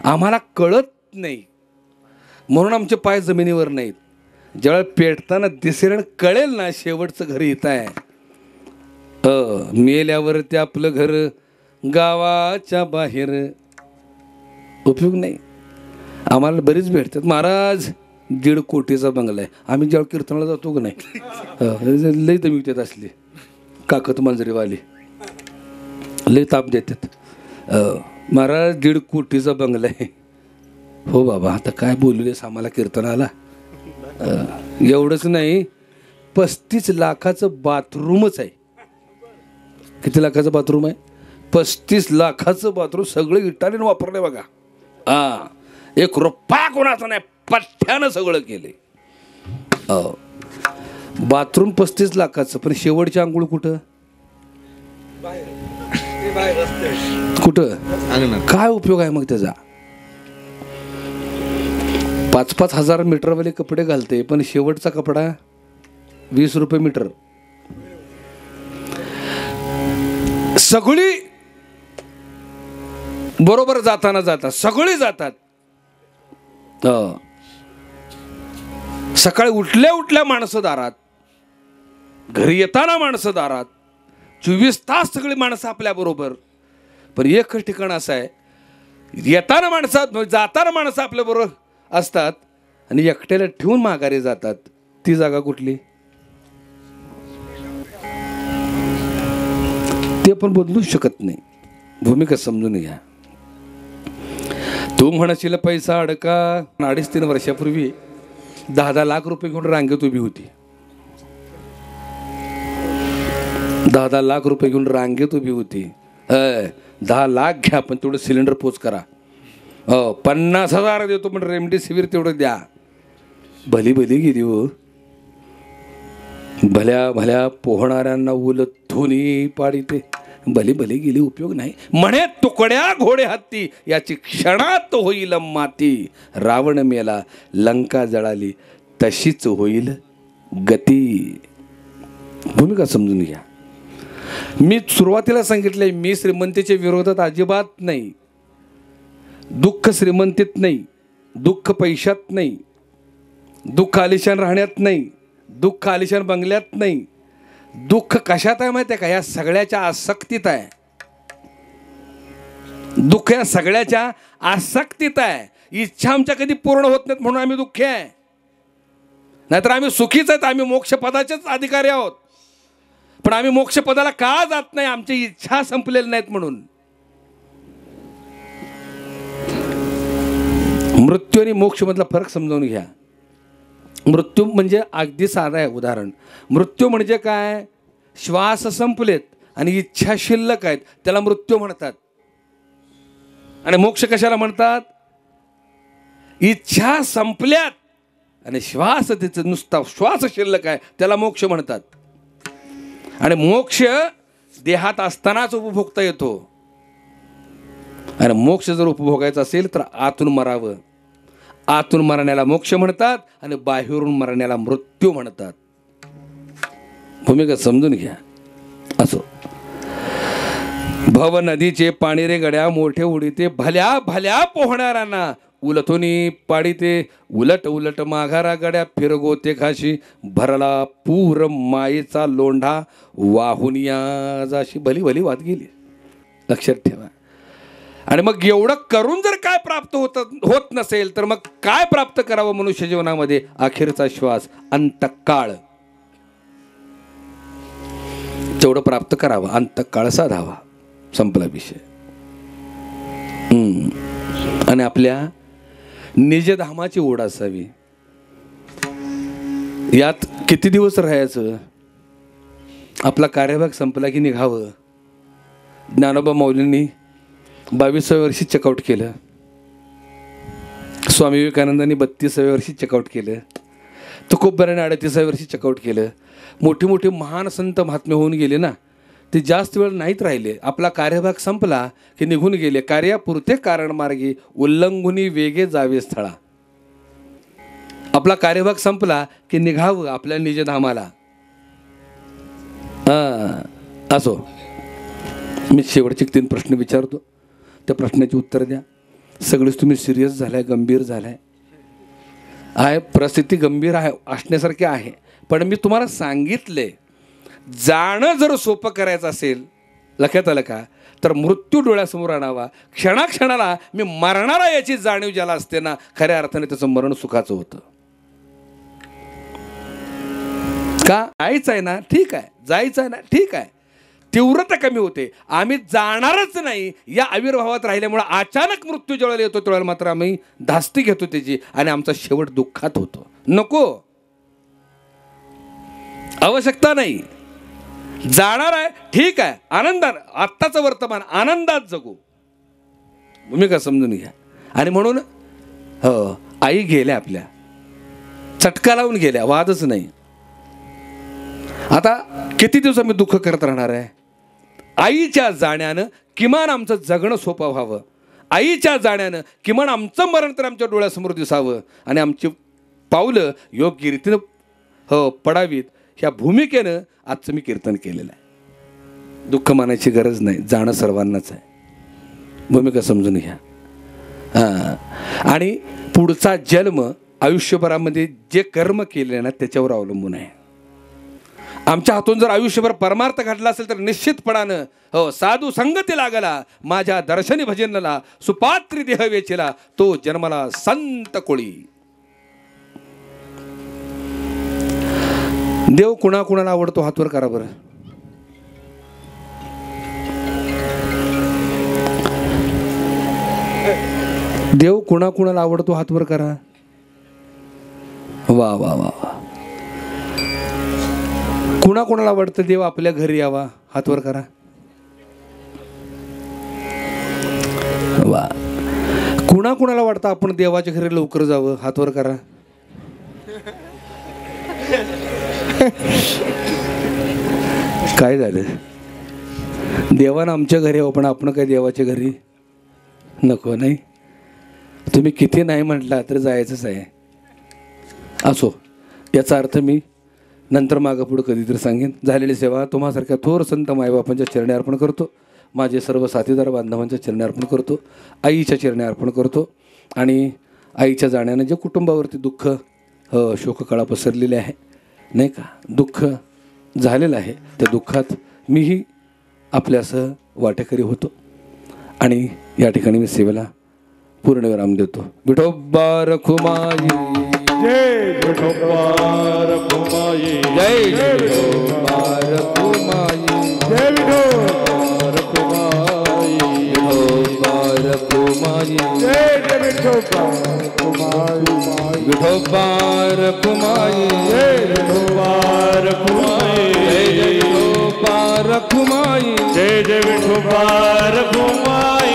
आम्हाला कळत नाही म्हणून आमचे पाय जमिनीवर नाहीत. ज्यावेळेला पेटताना दिसेल कळेल ना शेवटचं घर इथं आहे. मेल्यावर ते आपलं घर गावाच्या बाहेर उपयोग नाही. आम्हाला बरीच भेटतात. महाराज 1.5 कोटीचा बंगला आहे. आम्ही ज्यावेळेला कीर्तनाला जातो का नाही लई दमी देत असले काकत मांजरीवाले लई ताप देतात. महाराज 1.5 कोटीचा बंगला आहे. हो बाबा आता काय बोललेस आम्हाला कीर्तनाला. एवढंच नाही 35 लाखाचं बाथरूमच आहे. किती लाखाचं बाथरूम आहे? 35 लाखाचं बाथरूम. सगळं इटालीनं वापरलंय बघा. 1 रुपया कोणाचा नाही, पठ्ठ्यानं सगळं केले. बाथरूम 35 लाखाचं. पण शेवटची आंघोळ कुठं कुठं? काय उपयोग आहे मग त्याचा? 5-5 हजार मीटरवाले कपडे घालते पण शेवटचा कपडा 20 रुपये मीटर. सगळी बरोबर जाताना जातात, सगळी जातात. सकाळी उठल्या उठल्या माणसं दारात, घरी येताना माणसं दारात, 24 तास सगळी माणसं आपल्या बरोबर. पण एकच ठिकाण असं आहे येताना माणसात जाताना माणसं आपल्या बरोबर असतात आणि एकट्याला ठेवून माघारी जातात. ती जागा कुठली? ते पण बदलू शकत नाही. भूमिका समजून घ्या. तू म्हणशील पैसा अडका. 2.5-3 वर्षापूर्वी 10-10 लाख रुपये घेऊन रांगेत उभी होती. 10-10 लाख रुपये घेऊन रांगेत उभी होती. 10 लाख घ्या पण तेवढं सिलेंडर पोच करा. 50,000 देतो पण रेमडेसिवीर तेवढं द्या. भली भली गेली हो. भल्या भल्या पोहणाऱ्यांना उलट धुनी पाडिते. भली भली गेली, उपयोग नाही. म्हणे तुकड्या घोडे हत्ती याची क्षणात होईल माती. रावण मेला लंका जळाली तशीच होईल गती. भूमिका समजून घ्या. मी सुरुवातीला सांगितलंय मी श्रीमंतीच्या विरोधात अजिबात नाही. दुःख श्रीमंतीत नाही, दुःख पैशात नाही, दुःख आलिशान राहण्यात नाही, दुःख आलिशान बंगल्यात नाही. दुःख कशात आहे माहिती आहे का? या सगळ्याच्या आसक्तीत आहे. दुःख या सगळ्याच्या आसक्तीत आहे. इच्छा आमच्या कधी पूर्ण होत नाहीत म्हणून आम्ही दुःखी आहे. नाहीतर आम्ही सुखीच आहेत. आम्ही मोक्षपदाचेच अधिकारी आहोत. पण आम्ही मोक्षपदाला का जात नाही? आमची इच्छा संपलेल्या नाहीत म्हणून. मृत्यू आणि मोक्ष मधला फरक समजावून घ्या. मृत्यू म्हणजे अगदी साधा आहे. उदाहरण, मृत्यू म्हणजे काय? श्वास संपलेत आणि इच्छा शिल्लक आहेत त्याला मृत्यू म्हणतात. आणि मोक्ष कशाला म्हणतात? इच्छा संपल्यात आणि श्वास त्याचं नुसता श्वास शिल्लक आहे त्याला मोक्ष म्हणतात. आणि मोक्ष देहात असतानाच उपभोगता येतो. आणि मोक्ष जर उपभोगायचा असेल तर आतून मरावं. आतून मरण्याला मोक्ष म्हणतात आणि बाहेरून मरण्याला मृत्यू म्हणतात. भूमिका समजून घ्या. असो, भव नदीचे पाणी रे गड्या मोठे उडीते. भल्या भल्या पोहणाऱ्यांना उलथोनी पाडीते. उलट उलट माघारा गड्या फिरगोते खाशी. भरला पूर मायेचा लोंढा वाहून या जाशी. भली भली वाद गेली. लक्षात ठेवा. आणि मग एवढं करून जर काय प्राप्त होत नसेल तर मग काय प्राप्त करावं मनुष्य जीवनामध्ये? अखेरचा श्वास, अंतकाळ, तेवढं प्राप्त करावं. अंतकाळ साधावा. संपला विषय. आणि आपल्या निजधामाची ओढ असावी. यात किती दिवस राहायचं? आपला कार्यभाग संपला की निघावं. ज्ञानोबा माऊलींनी 22व्या वर्षी चेकआउट केलं. स्वामी विवेकानंदांनी 32व्या वर्षी चेकआउट केलं. तुकोबराने 38व्या वर्षी चेकआउट केलं. मोठी मोठी महान संत महात्मे होऊन गेले ना, ते जास्त वेळ नाहीत राहिले. आपला कार्यभाग संपला की निघून गेले. कार्यापुरते कारण मार्गी उल्लंघुनी वेगे जावे स्थळा. आपला कार्यभाग संपला की निघावं आपल्या निजधामाला. असो, मी शेवटचे 3 प्रश्न विचारतो, त्या प्रश्नाची उत्तर द्या. सगळेच तुम्ही सिरियस झालाय, गंभीर झालाय. आहे परिस्थिती गंभीर आहे, असण्यासारखी आहे. पण मी तुम्हाला सांगितले, जाणं जर सोपं करायचं असेल, लक्षात आलं का, तर मृत्यू डोळ्यासमोर आणावा. क्षणाक्षणाला मी मरणारा याची जाणीव ज्याला असते ना, खऱ्या अर्थाने त्याचं मरण सुखाचं होतं. का जायचं आहे ना, ठीक आहे, जायचं आहे ना, ठीक आहे, तीव्रता कमी होते. आम्ही जाणारच नाही या आविर्भावात राहिल्यामुळे अचानक मृत्यू ज्यावेळेला येतो त्यावेळेला मात्र आम्ही धास्ती घेतो त्याची, आणि आमचा शेवट दुःखात होतो. नको, आवश्यकता नाही. जाणार आहे, ठीक आहे, आनंदात, आत्ताचं वर्तमान आनंदात जगू, भूमिका समजून घ्या. आणि म्हणून हो, आई गेल्या आपल्या, चटका लावून गेल्या, वादच नाही. आता किती दिवस आम्ही दुःख करत राहणार आहे? आईच्या जाण्यानं किमान आमचं जगणं सोपं व्हावं, आईच्या जाण्यानं किमान आमचं मरण तर आमच्या डोळ्यासमोर दिसावं, आणि आमची पावलं योग्य रीतीनं हो पडावीत, ह्या भूमिकेनं आजचं मी कीर्तन केलेलं आहे. दुःख मानायची गरज नाही, जाणं सर्वांनाच आहे. भूमिका समजून घ्या. आणि पुढचा जन्म आयुष्यभरामध्ये जे कर्म केले ना त्याच्यावर अवलंबून आहे. आमच्या हातून जर आयुष्यभर परमार्थ घडला असेल तर निश्चितपणानं हो, साधू संगती लागला, माझ्या दर्शनी भजनला, सुपात्री देह वेचला, तो जन्मला संत कोळी. देव कुणाकुणाला आवडतो हातवर करा बरं. देव कुणाकुणाला आवडतो हातवर करा. वा वा वा. कुणाकुणाला आवडतं देव आपल्या घरी यावा, हातवर करा. वा. कुणाकुणाला वाटतं आपण देवाच्या घरी लवकर जावं, हातवर करा. काय झालं, देवानं आमच्या घरी यावं पण आपण काय देवाच्या घरी नको? नाही, तुम्ही किती नाही म्हटला तर जायचंच आहे. असो, याचा अर्थ मी नंतर मागं पुढं कधीतरी सांगेन. झालेली सेवा तुम्हासारख्या थोर संत मायबापांच्या चरणी अर्पण करतो, माझे सर्व साथीदार बांधवांच्या चरणी अर्पण करतो, आईच्या चरणी अर्पण करतो. आणि आईच्या जाण्यानं जे कुटुंबावरती दुःख शोककळा पसरलेली आहे नाही का, दुःख झालेलं आहे, त्या दुःखात मीही आपल्यासह वाटेकरी होतो. आणि या ठिकाणी मी सेवेला पूर्ण विराम देतो. विठोबा रखुमाई जय, विठोबा रखुमाई जय, विठोबा रखुमाई जय, विठोबा रखुमाई, विठोबा रखुमाई जय जय विठोबा रखुमाई, विठोबा रखुमाई जय विठोबा रखुमाई, जय जय विठोबा रखुमाई, जय जय विठोबा रखुमाई,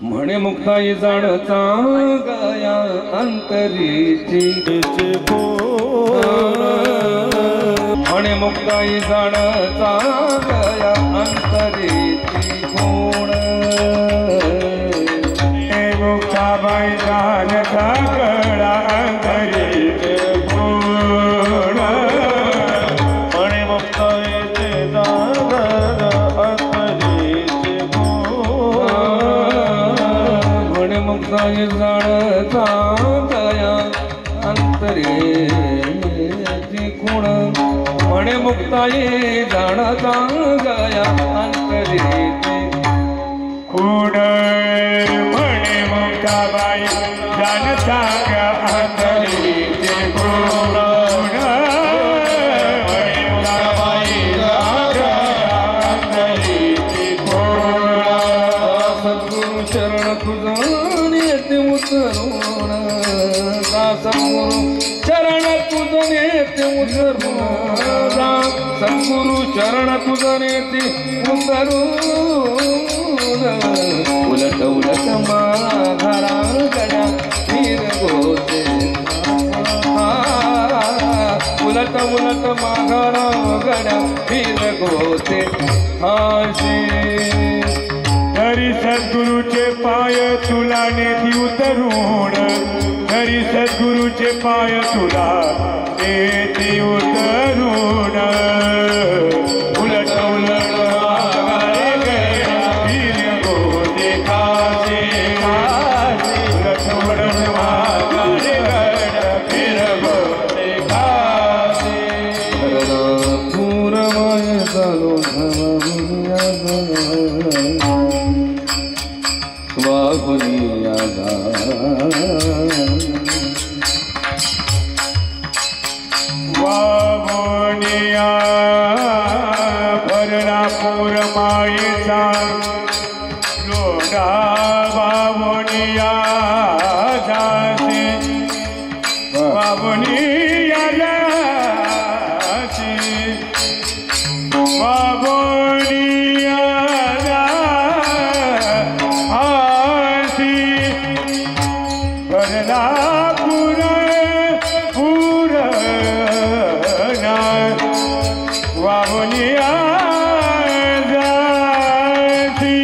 म्हणे मुक्ताई जाणता गया अंतरीची म्हणे मुक्ताई जाणता गया अंतरीची गुण मुक्ताबाई जाणता गया अंतरीची गुण म्हणे मुक्ताई मुक्ताई जाणता गया अंतरेची गुण म्हणे मुक्ताई जाणता गया अंतरेची गुण म्हणे मुक्ताबाई जाणता गया अंतरेची गुण म्हणे मुक्ताबाई जाणता अंतरेची गुण सद्गुरु चरण तुझा नेते उतरून सद्गुरु चरण तुझं नेते उतरून सद्गुरु चरण तुझं नेते उतरून उलट उलट माघारा गड्या फिर गोते उलट उलट माघारा गड्या फिर गोते हाशी हरी सद्गुरुचे पाय तुला नेती उतरून हरी सद्गुरुचे पाय तुला नेती उतरून उलट उलट माघारे गया फिर गोते खासे उलट उलट माघारे गया फिर गोते खासे पूरमाय चालू वावनिया भरला पूर मायेचा लोढा वावनिया जाते वावनिया जाते वावनिया जाते भरला पूर वावनिया जाती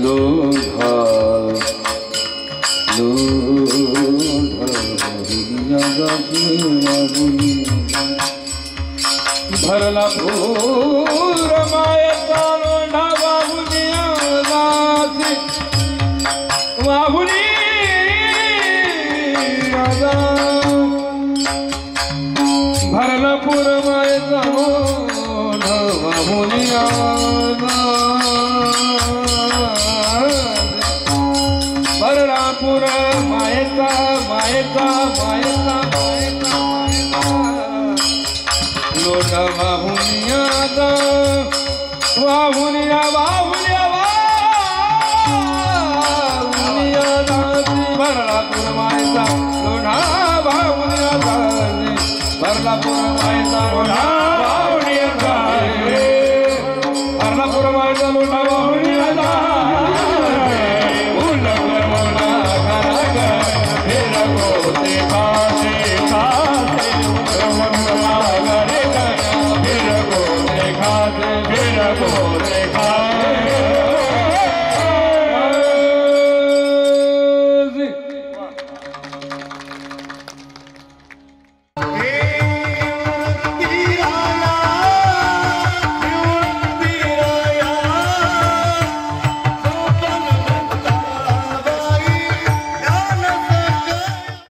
लोढा भरला भूर मायेचा लोढा वाहुनिया दासी वाहुनी भरला पूर मायेचा लोढा वाहुनिया भरला पूर मायेचा मायेचा मायेचा मायेचा लोढा वाहुनिया वाहुनिया वाहुनिया वाहुनिया दासी भरला पूर मायेचा लोढा वाहुनिया दासी भरला पूर मायेचा लोढा वाहुनिया दासी भरला पूर मायेचा लोढा वाहुनिया दासी उलगला मोला घरा घरा